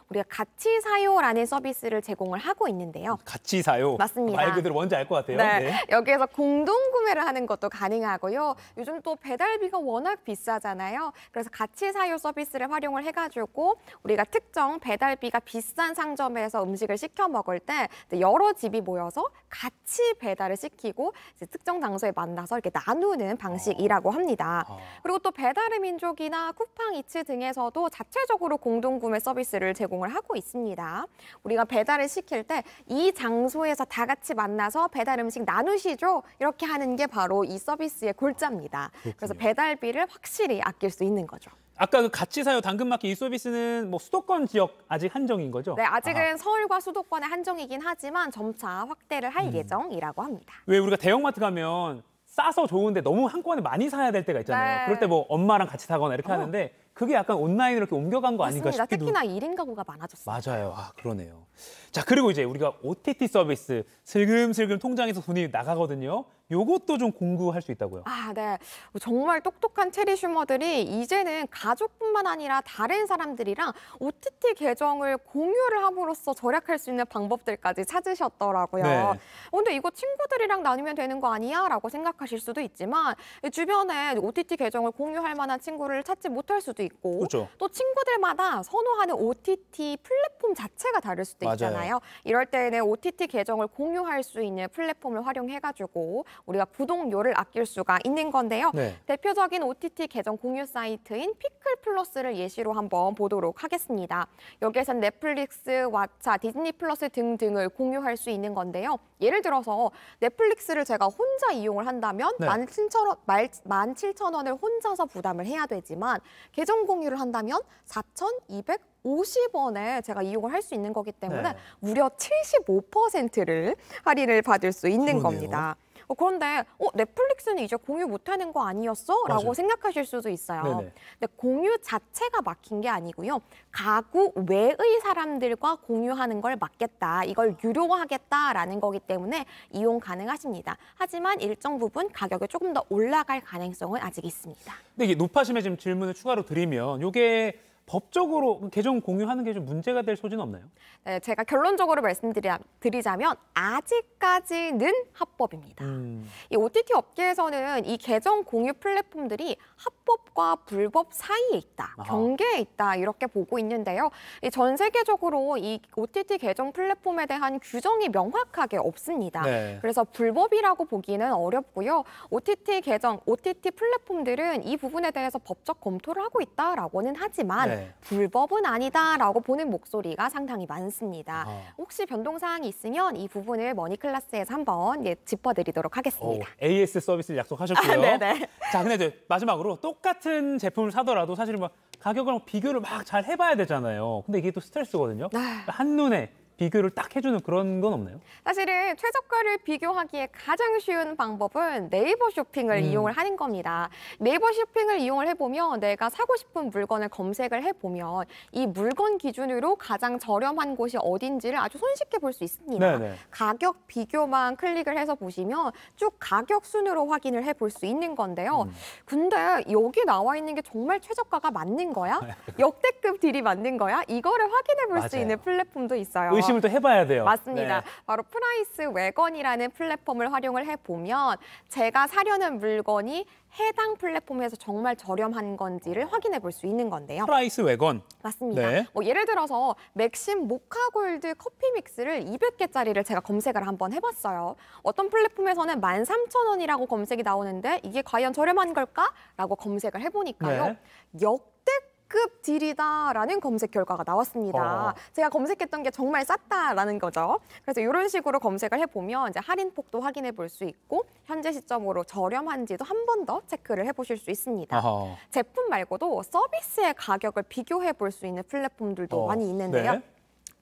우리가 같이 사요라는 서비스를 제공을 하고 있는데요. 같이 사요. 맞습니다. 말 그대로 뭔지 알 것 같아요. 네. 여기에서 공동 구매를 하는 것도 가능하고요. 요즘 또 배달비가 워낙 비싸잖아요. 그래서 같이 사요 서비스를 활용을 해가지고 우리가 특정 배달비가 비싼 상점에서 음식을 시켜 먹을 때 여러 집이 모여서 같이 배달을 시키고 이제 특정 장소에 만나서 이렇게 나누는 방식이라고 합니다. 그리고 또 배달의 민족이나 쿠팡이츠 등에서도 자체적으로 공동 구매 서비스를 제공을 하고 있습니다. 우리가 배달을 시킬 때 이 장소에서 다 같이 만나서 배달 음식 나누시죠. 이렇게 하는 게 바로 이 서비스의 골자입니다. 그래서 배달비를 확실히 아낄 수 있는 거죠. 아까 그 같이 사요 당근마켓 이 서비스는 뭐 수도권 지역 아직 한정인 거죠? 네, 아직은 서울과 수도권의 한정이긴 하지만 점차 확대를 할 예정이라고 합니다. 왜 우리가 대형마트 가면 싸서 좋은데 너무 한꺼번에 많이 사야 될 때가 있잖아요. 네. 그럴 때 뭐 엄마랑 같이 사거나 이렇게 하는데 그게 약간 온라인으로 이렇게 옮겨간 거 아닌가 맞습니다. 싶기도. 특히나 1인 가구가 많아졌어요. 맞아요. 아, 그러네요. 자, 그리고 이제 우리가 OTT 서비스 슬금슬금 통장에서 돈이 나가거든요. 요것도 좀 공구할 수 있다고요. 아, 네. 정말 똑똑한 체리 슈머들이 이제는 가족뿐만 아니라 다른 사람들이랑 OTT 계정을 공유를 함으로써 절약할 수 있는 방법들까지 찾으셨더라고요. 네. 근데 이거 친구들이랑 나누면 되는 거 아니야? 라고 생각하실 수도 있지만 주변에 OTT 계정을 공유할 만한 친구를 찾지 못할 수도 있고 그렇죠. 또 친구들마다 선호하는 OTT 플랫폼 자체가 다를 수도 맞아요. 있잖아요. 이럴 때는 OTT 계정을 공유할 수 있는 플랫폼을 활용해가지고 우리가 구독료를 아낄 수가 있는 건데요. 네. 대표적인 OTT 계정 공유 사이트인 피클 플러스를 예시로 한번 보도록 하겠습니다. 여기에선 넷플릭스, 왓챠, 디즈니 플러스 등등을 공유할 수 있는 건데요. 예를 들어서 넷플릭스를 제가 혼자 이용을 한다면 네. 17,000원을 혼자서 부담을 해야 되지만 계정 공유를 한다면 4,250원에 제가 이용을 할 수 있는 거기 때문에 네. 무려 75%를 할인을 받을 수 있는 그러네요. 겁니다. 그런데 넷플릭스는 이제 공유 못하는 거 아니었어? 라고 맞아요. 생각하실 수도 있어요. 네네. 근데 공유 자체가 막힌 게 아니고요. 가구 외의 사람들과 공유하는 걸 막겠다. 이걸 유료화하겠다라는 거기 때문에 이용 가능하십니다. 하지만 일정 부분 가격이 조금 더 올라갈 가능성은 아직 있습니다. 근데 이게 높아심에 지금 질문을 추가로 드리면 이게 법적으로 계정 공유하는 게 좀 문제가 될 소지는 없나요? 네, 제가 결론적으로 말씀드리자면 아직까지는 합법입니다. 이 OTT 업계에서는 이 계정 공유 플랫폼들이 합법과 불법 사이에 있다, 아하. 경계에 있다 이렇게 보고 있는데요. 전 세계적으로 이 OTT 계정 플랫폼에 대한 규정이 명확하게 없습니다. 네. 그래서 불법이라고 보기는 어렵고요. OTT 플랫폼들은 이 부분에 대해서 법적 검토를 하고 있다라고는 하지만 네. 불법은 아니다라고 보는 목소리가 상당히 많습니다. 혹시 변동사항이 있으면 이 부분을 머니클래스에서 한번 짚어드리도록 하겠습니다. AS 서비스를 약속하셨고요. 네네. 자, 근데 이제 마지막으로 똑같은 제품을 사더라도 사실 막 가격을 비교를 막 잘 해봐야 되잖아요. 근데 이게 또 스트레스거든요. 한눈에 비교를 딱 해주는 그런 건 없나요? 사실은 최저가를 비교하기에 가장 쉬운 방법은 네이버 쇼핑을 이용을 하는 겁니다. 네이버 쇼핑을 이용을 해보면 내가 사고 싶은 물건을 검색을 해보면 이 물건 기준으로 가장 저렴한 곳이 어딘지를 아주 손쉽게 볼 수 있습니다. 네네. 가격 비교만 클릭을 해서 보시면 쭉 가격 순으로 확인을 해볼 수 있는 건데요. 근데 여기 나와 있는 게 정말 최저가가 맞는 거야? 역대급 딜이 맞는 거야? 이거를 확인해 볼 수 맞아요. 있는 플랫폼도 있어요. 의심을 또 해봐야 돼요. 맞습니다. 네. 바로 프라이스 웨건이라는 플랫폼을 활용을 해보면 제가 사려는 물건이 해당 플랫폼에서 정말 저렴한 건지를 확인해 볼 수 있는 건데요. 프라이스 웨건. 맞습니다. 네. 예를 들어서 맥심 모카골드 커피 믹스를 200개짜리를 제가 검색을 한번 해봤어요. 어떤 플랫폼에서는 13,000원이라고 검색이 나오는데 이게 과연 저렴한 걸까? 라고 검색을 해보니까요. 네. 역대급 딜이다라는 검색 결과가 나왔습니다. 제가 검색했던 게 정말 쌌다라는 거죠. 그래서 이런 식으로 검색을 해보면 이제 할인폭도 확인해 볼 수 있고 현재 시점으로 저렴한지도 한 번 더 체크를 해보실 수 있습니다. 아하. 제품 말고도 서비스의 가격을 비교해 볼 수 있는 플랫폼들도 많이 있는데요. 네.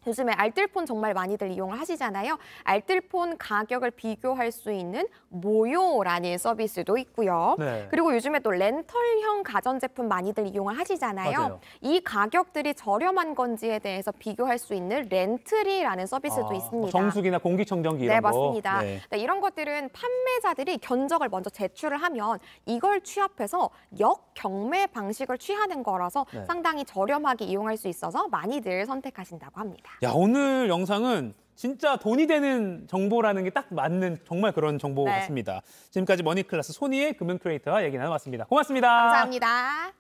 요즘에 알뜰폰 정말 많이들 이용을 하시잖아요. 알뜰폰 가격을 비교할 수 있는 모요라는 서비스도 있고요. 네. 그리고 요즘에 또 렌털형 가전제품 많이들 이용을 하시잖아요. 맞아요. 이 가격들이 저렴한 건지에 대해서 비교할 수 있는 렌트리라는 서비스도 있습니다. 정수기나 공기청정기 이런 네, 거. 맞습니다. 네. 네, 이런 것들은 판매자들이 견적을 먼저 제출을 하면 이걸 취합해서 역경매 방식을 취하는 거라서 네. 상당히 저렴하게 이용할 수 있어서 많이들 선택하신다고 합니다. 야, 오늘 영상은 진짜 돈이 되는 정보라는 게 딱 맞는 정말 그런 정보 네. 같습니다. 지금까지 머니클래스 손희의 금융 큐레이터와 얘기 나눠봤습니다. 고맙습니다. 감사합니다.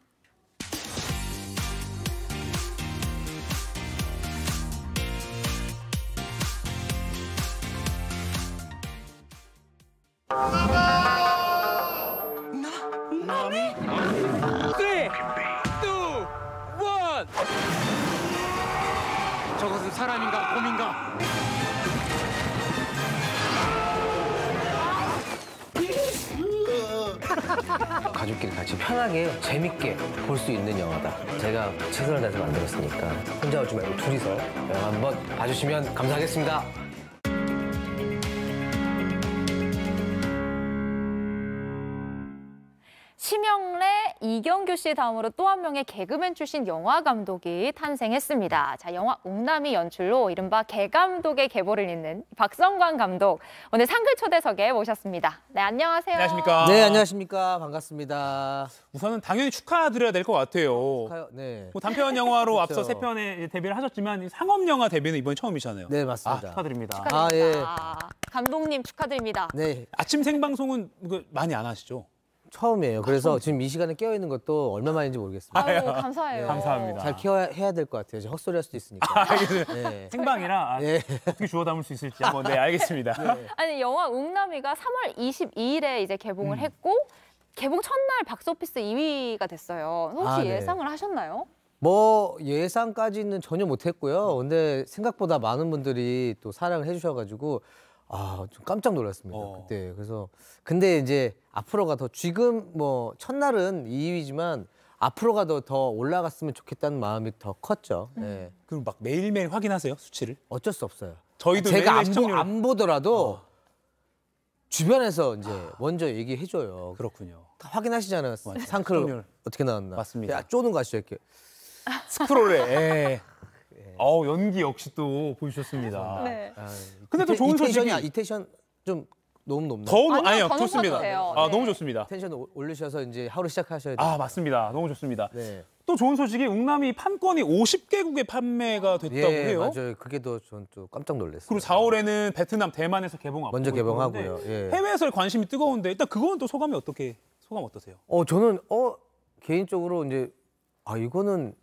저것은 사람인가 곰인가? 가족끼리 같이 편하게 재밌게 볼 수 있는 영화다. 제가 최선을 다해서 만들었으니까 혼자 오지 말고 둘이서 영화 한번 봐주시면 감사하겠습니다. 심영래, 이경규 씨 다음으로 또 한 명의 개그맨 출신 영화 감독이 탄생했습니다. 자, 영화 웅남이 연출로 이른바 개감독의 계보를 잇는 박성광 감독. 오늘 상글 초대석에 모셨습니다. 네, 안녕하세요. 안녕하십니까. 네, 안녕하십니까. 반갑습니다. 우선은 당연히 축하드려야 될 것 같아요. 네. 뭐 단편 영화로 그렇죠. 앞서 3편에 데뷔를 하셨지만 상업 영화 데뷔는 이번이 처음이잖아요. 네, 맞습니다. 축하드립니다. 아, 예. 감독님 축하드립니다. 네. 아침 생방송은 많이 안 하시죠? 처음이에요. 그래서 지금 이 시간에 깨어있는 것도 얼마 만인지 모르겠습니다. 아유, 감사해요. 감사합니다. 잘 케어해야 될 것 같아요. 지금 헛소리 할 수도 있으니까. 네. 생방이라 네. 어떻게 주워 담을 수 있을지 한번 네, 알겠습니다. 네. 아니, 영화 웅남이가 3월 22일에 이제 개봉을 했고 개봉 첫날 박스오피스 2위가 됐어요. 혹시 네. 예상을 하셨나요? 뭐 예상까지는 전혀 못했고요. 근데 생각보다 많은 분들이 또 사랑을 해주셔가지고 좀 깜짝 놀랐습니다. 그때. 그래서 근데 이제 앞으로가 더 지금 뭐 첫날은 2위지만 앞으로가 더 올라갔으면 좋겠다는 마음이 더 컸죠. 네. 그럼 막 매일매일 확인하세요, 수치를? 어쩔 수 없어요. 저희도 제가 매일매일 안 보더라도 주변에서 이제 먼저 얘기해줘요. 그렇군요. 다 확인하시잖아요. 상클 시청률. 어떻게 나왔나. 맞습니다. 야, 쪼는 거 아시죠? 이렇게. 스크롤에. 연기 역시 또 보여주셨습니다. 네. 근데 또 좋은 소식이 이 텐션 좀 너무 높나요? 아니요, 더 좋습니다. 높아도 돼요. 아, 네. 너무 좋습니다. 텐션 올리셔서 이제 하루 시작하셔야 돼요. 아, 맞습니다. 너무 좋습니다. 네. 또 좋은 소식이 웅남이 판권이 50개국에 판매가 됐다고 해요. 맞아요. 그게 전 또 깜짝 놀랐어요. 그리고 4월에는 베트남, 대만에서 개봉 앞두고 먼저 개봉하고요. 있는데 예. 해외에서 관심이 뜨거운데 일단 그건 또 소감 어떠세요? 저는 개인적으로 이제 이거는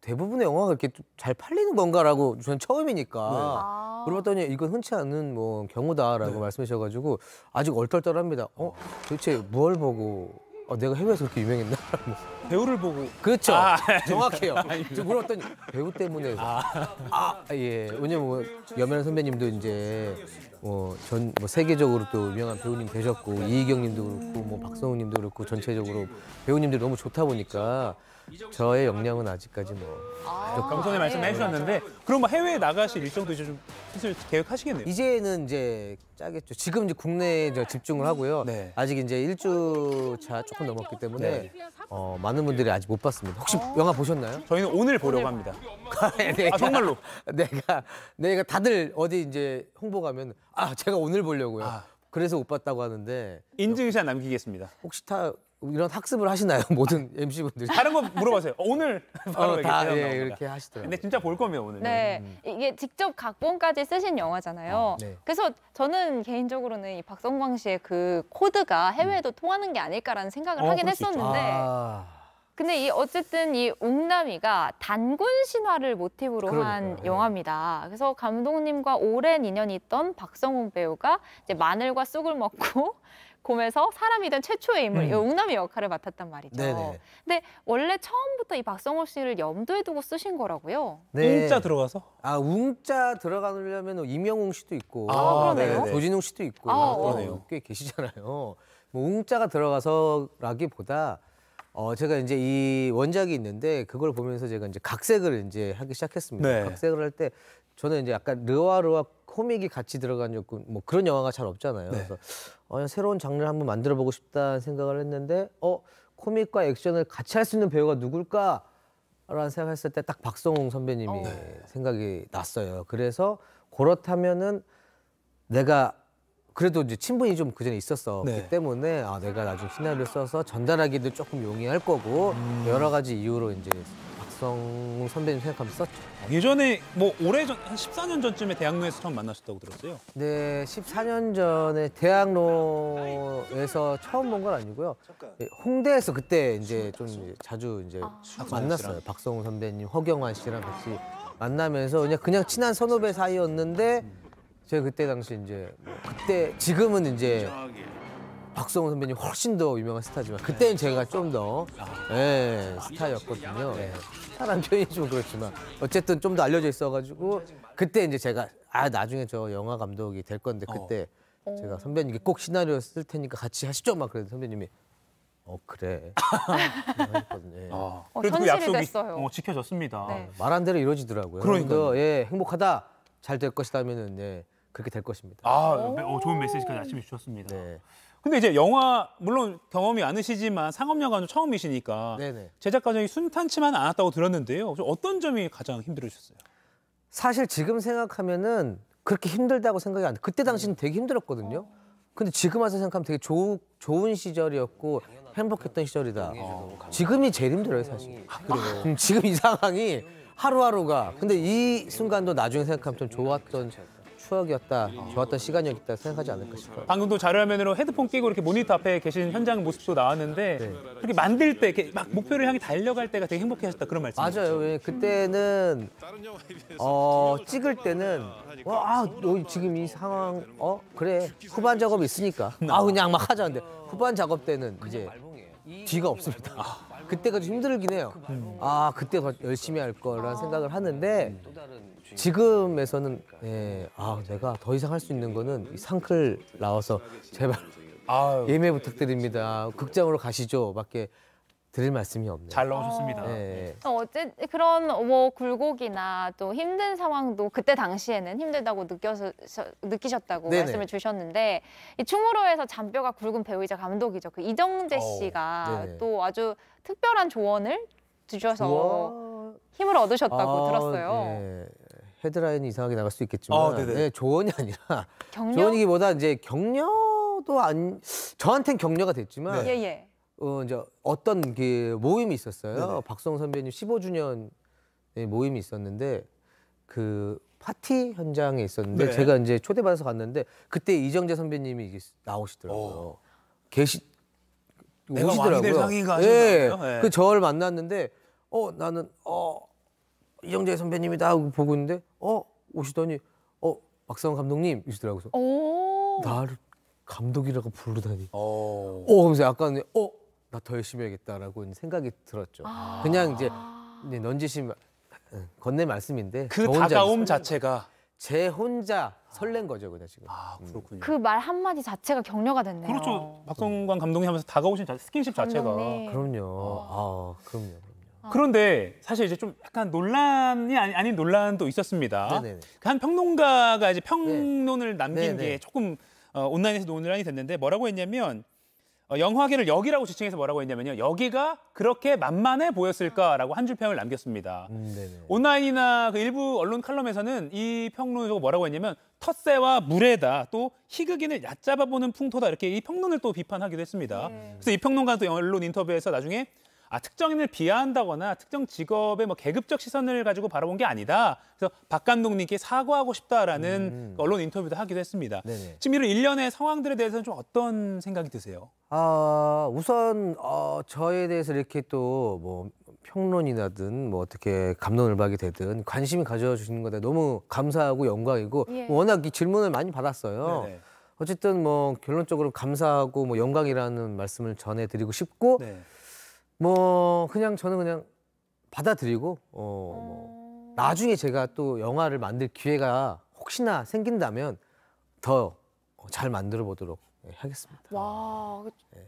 대부분의 영화가 그렇게 잘 팔리는 건가라고 저는 처음이니까 물어봤더니 이건 흔치 않은 뭐 경우다라고 말씀하셔가지고 아직 얼떨떨합니다. 도대체 뭘 보고 내가 해외에서 그렇게 유명했나? 배우를 보고. 그렇죠. 정확해요. 저 물어봤더니 배우 때문에. 예. 왜냐면 뭐 여면 선배님도 이제 세계적으로 또 유명한 배우님 되셨고 이희경님도 그렇고 뭐 박성우님도 그렇고 전체적으로 배우님들이 너무 좋다 보니까 저의 역량은 아직까지 겸손히 말씀해 주셨는데 그럼 뭐 해외에 나가실 일정도 이제 좀 슬슬 계획하시겠네요. 이제는 이제 짜겠죠. 지금 이제 국내에 집중을 하고요. 네. 아직 이제 1주차 조금 넘었기 때문에 많은 분들이 아직 못 봤습니다. 혹시 영화 보셨나요? 저희는 오늘 보려고 합니다. 정말로. 내가 다들 어디 이제 홍보 가면 제가 오늘 보려고요. 그래서 못 봤다고 하는데 인증샷 남기겠습니다. 혹시 다 이런 학습을 하시나요? 모든 MC분들이. 다른 거 물어보세요. 오늘 바로 다 이렇게 하시더라고요. 근데 진짜 볼 거면 오늘. 네, 이게 직접 각본까지 쓰신 영화잖아요. 네. 그래서 저는 개인적으로는 이 박성광 씨의 그 코드가 해외에도 통하는 게 아닐까라는 생각을 하긴 그럴 수 있죠. 했었는데 근데 어쨌든 이 웅남이가 단군 신화를 모티브로 한 영화입니다. 그래서 감독님과 오랜 인연이 있던 박성웅 배우가 이제 마늘과 쑥을 먹고 곰에서 사람이 된 최초의 인물, 이 웅남이 역할을 맡았단 말이죠. 네네. 근데 원래 처음부터 이 박성웅 씨를 염두에 두고 쓰신 거라고요. 네. 웅자 들어가서? 웅자 들어가려면 임영웅 씨도 있고, 그러네요. 조진웅 씨도 있고, 그러네요. 꽤 계시잖아요. 뭐 웅자가 들어가서라기보다 제가 이제 이 원작이 있는데 그걸 보면서 제가 이제 각색을 이제 하기 시작했습니다. 네. 각색을 할 때 저는 이제 약간 르와르와 코믹이 같이 들어간 뭐 그런 영화가 잘 없잖아요. 네. 그래서 새로운 장르를 한번 만들어 보고 싶다는 생각을 했는데 코믹과 액션을 같이 할 수 있는 배우가 누굴까라는 생각했을 때 딱 박성웅 선배님이 생각이 났어요. 그래서 그렇다면은 내가 그래도 이제 친분이 좀 그전에 있었었기 네. 때문에 내가 나중에 시나리오 써서 전달하기도 조금 용이할 거고 여러 가지 이유로 이제 박성웅 선배님 생각하면서 썼죠. 예전에 뭐 오래전 한 14년 전쯤에 대학로에서 처음 만나셨다고 들었어요. 네, 14년 전에 대학로에서 처음 본 건 아니고요. 홍대에서 그때 이제 좀 자주 이제 만났어요. 박성웅 선배님, 허경환 씨랑 같이 만나면서 그냥 친한 선후배 사이였는데 제가 그때 당시 이제 그때 지금은 이제 박성훈 선배님 훨씬 더 유명한 스타지만 그때는 제가 좀 더 스타였거든요. 스타라는 표현이 좀 그렇지만 어쨌든 좀 더 알려져 있어가지고 그때 이제 제가 나중에 저 영화 감독이 될 건데 그때 제가 선배님께 꼭 시나리오 쓸 테니까 같이 하시죠 막 그래도 선배님이 그래. 했거든요. 그래도 그 현실이 약속이 됐어요. 지켜졌습니다. 네. 말한 대로 이루어지더라고요. 그러니까요. 행복하다, 잘 될 것이다면은 그렇게 될 것입니다. 좋은 메시지까지 아침에 주셨습니다. 네. 근데 이제 영화 물론 경험이 많으시지만 상업영화는 처음이시니까 네네. 제작 과정이 순탄치만 않았다고 들었는데요. 어떤 점이 가장 힘들으셨어요? 사실 지금 생각하면은 그렇게 힘들다고 생각이 안 돼. 그때 당시는 되게 힘들었거든요. 근데 지금 와서 생각하면 되게 좋은 시절이었고 행복했던 시절이다. 지금이 제일 힘들어요, 사실. 그리고 지금 이 상황이 하루하루가. 근데 이 순간도 나중에 생각하면 좀 좋았던 추억이었다, 좋았던 시간이었다 생각하지 않을까 싶어요. 방금도 자료화면으로 헤드폰 끼고 이렇게 모니터 앞에 계신 현장 모습도 나왔는데 그렇게 만들 때 이렇게 막 목표를 향해 달려갈 때가 되게 행복하셨다 그런 말씀이시죠? 맞아요. 왜 그때는 찍을 때는 너 지금 이 상황 그래 후반 작업이 있으니까 그냥 막 하자는데 후반 작업 때는 이제 뒤가 없습니다. 그때가 좀 힘들긴 해요. 그때 더 열심히 할 거라는 생각을 하는데 지금에서는 내가 더 이상 할 수 있는 거는 상클 나와서 제발 예매 부탁드립니다. 극장으로 가시죠. 밖에 드릴 말씀이 없네요. 잘 나오셨습니다. 그런 뭐 굴곡이나 또 힘든 상황도 그때 당시에는 힘들다고 느끼셨다고 네네. 말씀을 주셨는데 이 충무로에서 잔뼈가 굵은 배우이자 감독이죠. 그 이정재 씨가 네네. 또 아주 특별한 조언을 주셔서 힘을 얻으셨다고 들었어요. 네. 헤드라인이 이상하게 나갈 수 있겠지만 조언이 아니라 격려? 조언이기보다 이제 격려도 저한텐 격려가 됐지만 이제 어떤 그 모임이 있었어요. 박성훈 선배님 15주년 모임이 있었는데 그 파티 현장에 있었는데 제가 이제 초대받아서 갔는데 그때 이정재 선배님이 나오시더라고요. 내가 오시더라고요. 왕이 될 상인가 하셨나요? 그 저를 만났는데 나는 이정재 선배님이다 하고 보고 있는데 오시더니 박성훈 감독님 이시더라고요. 나를 감독이라고 부르다니. 그러면서 약간 나 더 열심히 해야겠다라고 생각이 들었죠. 그냥 이제 넌지시 건네 말씀인데 그 다가옴 자체가 제 혼자 설렌 거죠, 그냥 지금. 그렇군요. 그 말 한마디 자체가 격려가 됐네요. 그렇죠. 박성관 감독님 하면서 다가오신 스킨십 자체가. 그럼요. 그럼요. 그런데 사실 이제 좀 약간 논란이 아닌 논란도 있었습니다. 네네네. 한 평론가가 이제 평론을 남긴 네네. 게 조금 온라인에서 논란이 됐는데 뭐라고 했냐면 영화계를 여기라고 지칭해서 뭐라고 했냐면요. 여기가 그렇게 만만해 보였을까라고 한 줄 평을 남겼습니다. 온라인이나 그 일부 언론 칼럼에서는 이 평론을 뭐라고 했냐면 텃새와 물에다 또 희극인을 얕잡아보는 풍토다 이렇게 이 평론을 또 비판하기도 했습니다. 그래서 이 평론가는 또 언론 인터뷰에서 나중에 특정인을 비하한다거나 특정 직업의 뭐 계급적 시선을 가지고 바라본 게 아니다. 그래서 박 감독님께 사과하고 싶다라는 언론 인터뷰도 하기도 했습니다. 네네. 지금 이런 일련의 상황들에 대해서는 좀 어떤 생각이 드세요? 우선 저에 대해서 이렇게 또 뭐 평론이나든 뭐 어떻게 갑론을박이 되든 관심이 가져주시는 것에 너무 감사하고 영광이고 워낙 이 질문을 많이 받았어요. 네네. 어쨌든 뭐 결론적으로 감사하고 뭐 영광이라는 말씀을 전해드리고 싶고 뭐 그냥 저는 그냥 받아들이고 뭐 나중에 제가 또 영화를 만들 기회가 혹시나 생긴다면 더 잘 만들어 보도록 하겠습니다. 와,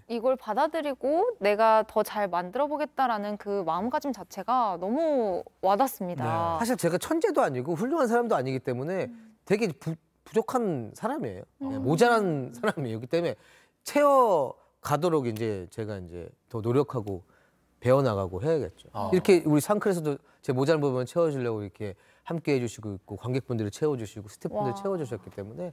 이걸 받아들이고 내가 더 잘 만들어 보겠다라는 그 마음가짐 자체가 너무 와닿습니다. 사실 제가 천재도 아니고 훌륭한 사람도 아니기 때문에 되게 부족한 사람이에요. 모자란 사람이에요. 그렇기 때문에 채워가도록 이제 제가 이제 더 노력하고 배워나가고 해야겠죠. 이렇게 우리 상클에서도 제 모자란 부분 채워주려고 이렇게 함께 해주시고 있고 관객분들이 채워주시고 스태프분들이 채워주셨기 때문에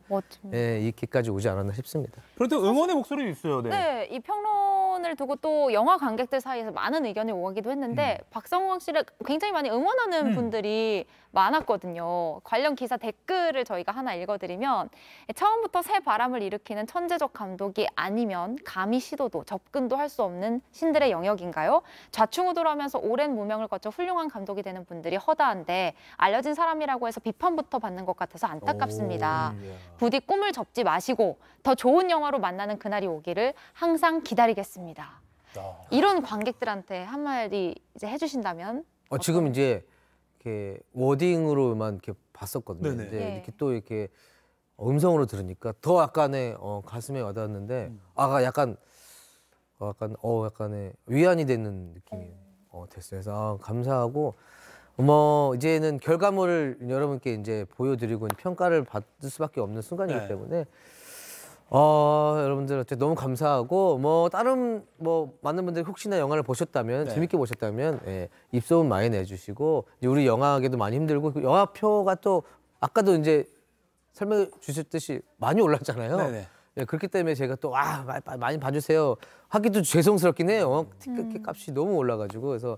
예, 이 길까지 오지 않았나 싶습니다. 그래도 응원의 목소리도 있어요. 네, 이 평론을 두고 또 영화 관객들 사이에서 많은 의견이 오가기도 했는데 박성광 씨를 굉장히 많이 응원하는 분들이 많았거든요. 관련 기사 댓글을 저희가 하나 읽어드리면 처음부터 새 바람을 일으키는 천재적 감독이 아니면 감히 시도도 접근도 할 수 없는 신들의 영역인가요? 좌충우돌하면서 오랜 무명을 거쳐 훌륭한 감독이 되는 분들이 허다한데 알려진 사람이라고 해서 비판부터 받는 것 같아서 안타깝습니다. 부디 꿈을 접지 마시고 더 좋은 영화로 만나는 그날이 오기를 항상 기다리겠습니다. 이런 관객들한테 한마디 이제 해주신다면? 지금 이제 이렇게 워딩으로만 이렇게 봤었거든요. 네네. 근데 이렇게 또 이렇게 음성으로 들으니까 더 약간의 가슴에 와닿았는데 약간의 위안이 되는 느낌이 됐어요. 그래서 감사하고 이제는 결과물을 여러분께 이제 보여드리고 평가를 받을 수밖에 없는 순간이기 때문에 여러분들 너무 감사하고 다른 많은 분들이 혹시나 영화를 보셨다면 재밌게 보셨다면 입소문 많이 내주시고 이제 우리 영화계도 많이 힘들고 그 영화표가 또 아까도 이제 설명해 주셨듯이 많이 올랐잖아요. 네네. 그렇기 때문에 제가 또 많이 봐주세요 하기도 죄송스럽긴 해요. 티켓 값이 너무 올라가지고 그래서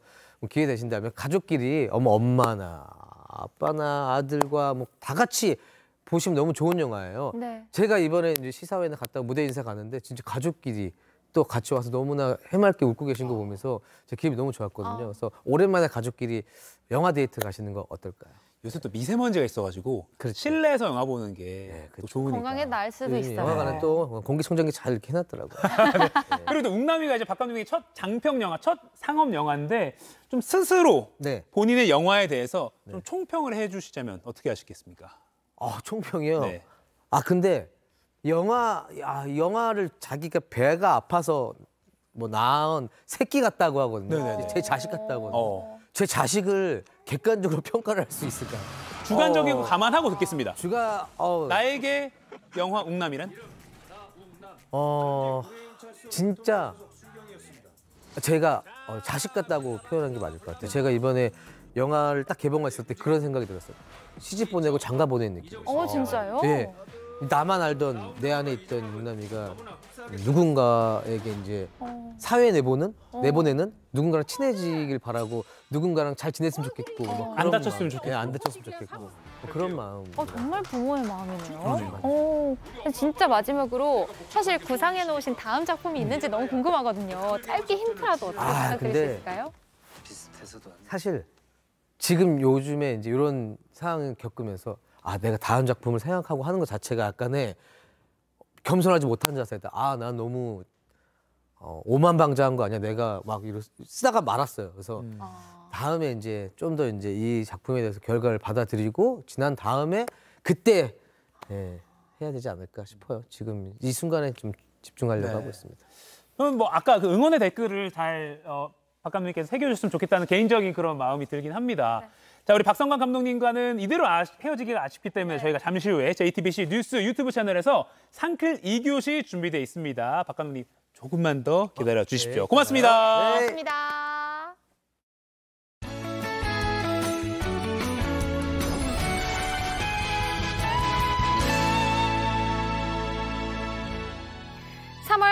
기회 되신다면 가족끼리 엄마나 아빠나 아들과 다 같이 보시면 너무 좋은 영화예요. 네. 제가 이번에 이제 시사회나 갔다가 무대 인사 가는데 진짜 가족끼리 또 같이 와서 너무나 해맑게 웃고 계신 거 보면서 제 기분이 너무 좋았거든요. 그래서 오랜만에 가족끼리 영화 데이트 가시는 거 어떨까요? 요새 또 미세먼지가 있어가지고 실내에서 영화 보는 게 또 좋으니까. 건강에 나을 수도 있어요. 영화관은 또 공기청정기 잘 이렇게 해놨더라고요. 그리고 또 웅남이가 이제 박 감독의 첫 장평 영화, 첫 상업 영화인데 좀 스스로 본인의 영화에 대해서 좀 총평을 해주시자면 어떻게 하시겠습니까? 총평이요? 네. 근데 영화를 자기가 배가 아파서 낳은 새끼 같다고 하거든요. 제 자식 같다고 하거든요. 제 자식을 객관적으로 평가를 할 수 있을까요? 주관적이고 감안하고 듣겠습니다. 나에게 영화 웅남이란? 진짜 제가 자식 같다고 표현한 게 맞을 것 같아요. 제가 이번에 영화를 딱 개봉했을 때 그런 생각이 들었어요. 시집 보내고 장가 보낸 느낌. 진짜요? 네. 나만 알던 내 안에 있던 웅남이가 누군가에게 이제 사회에 내보내는 누군가랑 친해지길 바라고 누군가랑 잘 지냈으면 좋겠고 안 다쳤으면 좋겠고 안 다쳤으면 좋겠고 그런 마음. 정말 부모의 마음이네요. 진짜 마지막으로 사실 구상해 놓으신 다음 작품이 있는지 너무 궁금하거든요. 짧게 힌트라도 어떻게 부탁드릴 수 있을까요? 사실 지금 요즘에 이제 이런 상황을 겪으면서 내가 다음 작품을 생각하고 하는 것 자체가 약간의 겸손하지 못한 자세다. 난 너무 오만방자한 거 아니야. 내가 막 쓰다가 말았어요. 그래서 다음에 이제 좀 더 이제 이 작품에 대해서 결과를 받아들이고 지난 다음에 그때 해야 되지 않을까 싶어요. 지금 이 순간에 좀 집중하려고 하고 있습니다. 그럼 아까 그 응원의 댓글을 잘 박 감독님께서 새겨주셨으면 좋겠다는 개인적인 그런 마음이 들긴 합니다. 자, 우리 박성광 감독님과는 이대로 헤어지기가 아쉽기 때문에 저희가 잠시 후에 JTBC 뉴스 유튜브 채널에서 상클 2교시 준비되어 있습니다. 박 감독님 조금만 더 기다려 주십시오. 고맙습니다. 고맙습니다.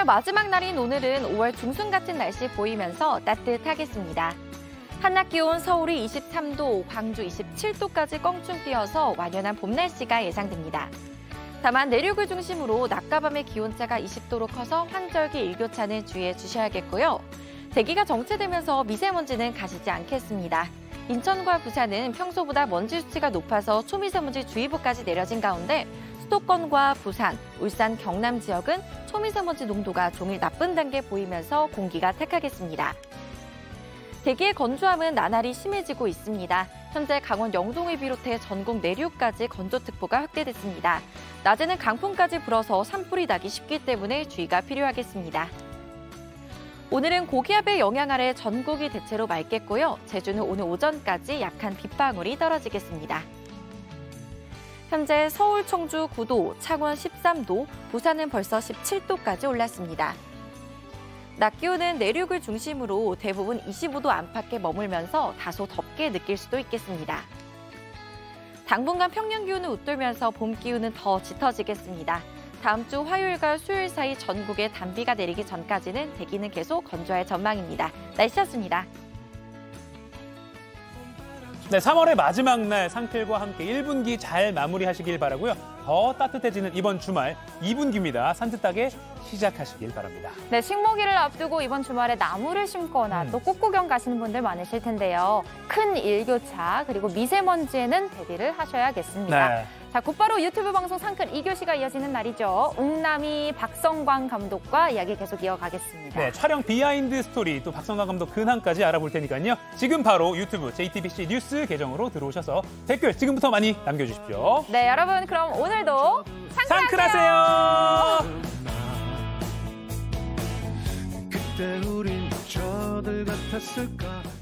마지막 날인 오늘은 5월 중순 같은 날씨 보이면서 따뜻하겠습니다. 한낮 기온 서울이 23도, 광주 27도까지 껑충 뛰어서 완연한 봄 날씨가 예상됩니다. 다만 내륙을 중심으로 낮과 밤의 기온차가 20도로 커서 환절기 일교차는 주의해 주셔야겠고요. 대기가 정체되면서 미세먼지는 가시지 않겠습니다. 인천과 부산은 평소보다 먼지 수치가 높아서 초미세먼지 주의보까지 내려진 가운데 수도권과 부산, 울산, 경남 지역은 초미세먼지 농도가 종일 나쁜 단계 보이면서 공기가 탁하겠습니다. 대기의 건조함은 나날이 심해지고 있습니다. 현재 강원 영동을 비롯해 전국 내륙까지 건조특보가 확대됐습니다. 낮에는 강풍까지 불어서 산불이 나기 쉽기 때문에 주의가 필요하겠습니다. 오늘은 고기압의 영향 아래 전국이 대체로 맑겠고요. 제주는 오늘 오전까지 약한 빗방울이 떨어지겠습니다. 현재 서울, 청주 9도, 창원 13도, 부산은 벌써 17도까지 올랐습니다. 낮 기온은 내륙을 중심으로 대부분 25도 안팎에 머물면서 다소 덥게 느낄 수도 있겠습니다. 당분간 평년 기온을 웃돌면서 봄 기온은 더 짙어지겠습니다. 다음 주 화요일과 수요일 사이 전국에 단비가 내리기 전까지는 대기는 계속 건조할 전망입니다. 날씨였습니다. 네, 3월의 마지막 날 상필과 함께 1분기 잘 마무리하시길 바라고요. 더 따뜻해지는 이번 주말 2분기입니다. 산뜻하게 시작하시길 바랍니다. 네, 식목일을 앞두고 이번 주말에 나무를 심거나 또 꽃구경 가시는 분들 많으실 텐데요. 큰 일교차 그리고 미세먼지에는 대비를 하셔야겠습니다. 네. 자, 곧바로 유튜브 방송 상클 2교시가 이어지는 날이죠. 웅남이 박성광 감독과 이야기 계속 이어가겠습니다. 네, 촬영 비하인드 스토리 또 박성광 감독 근황까지 알아볼 테니까요. 지금 바로 유튜브 JTBC 뉴스 계정으로 들어오셔서 댓글 지금부터 많이 남겨주십시오. 네, 여러분 그럼 오늘도 상클하세요. 그때 우린 저들 같았을까.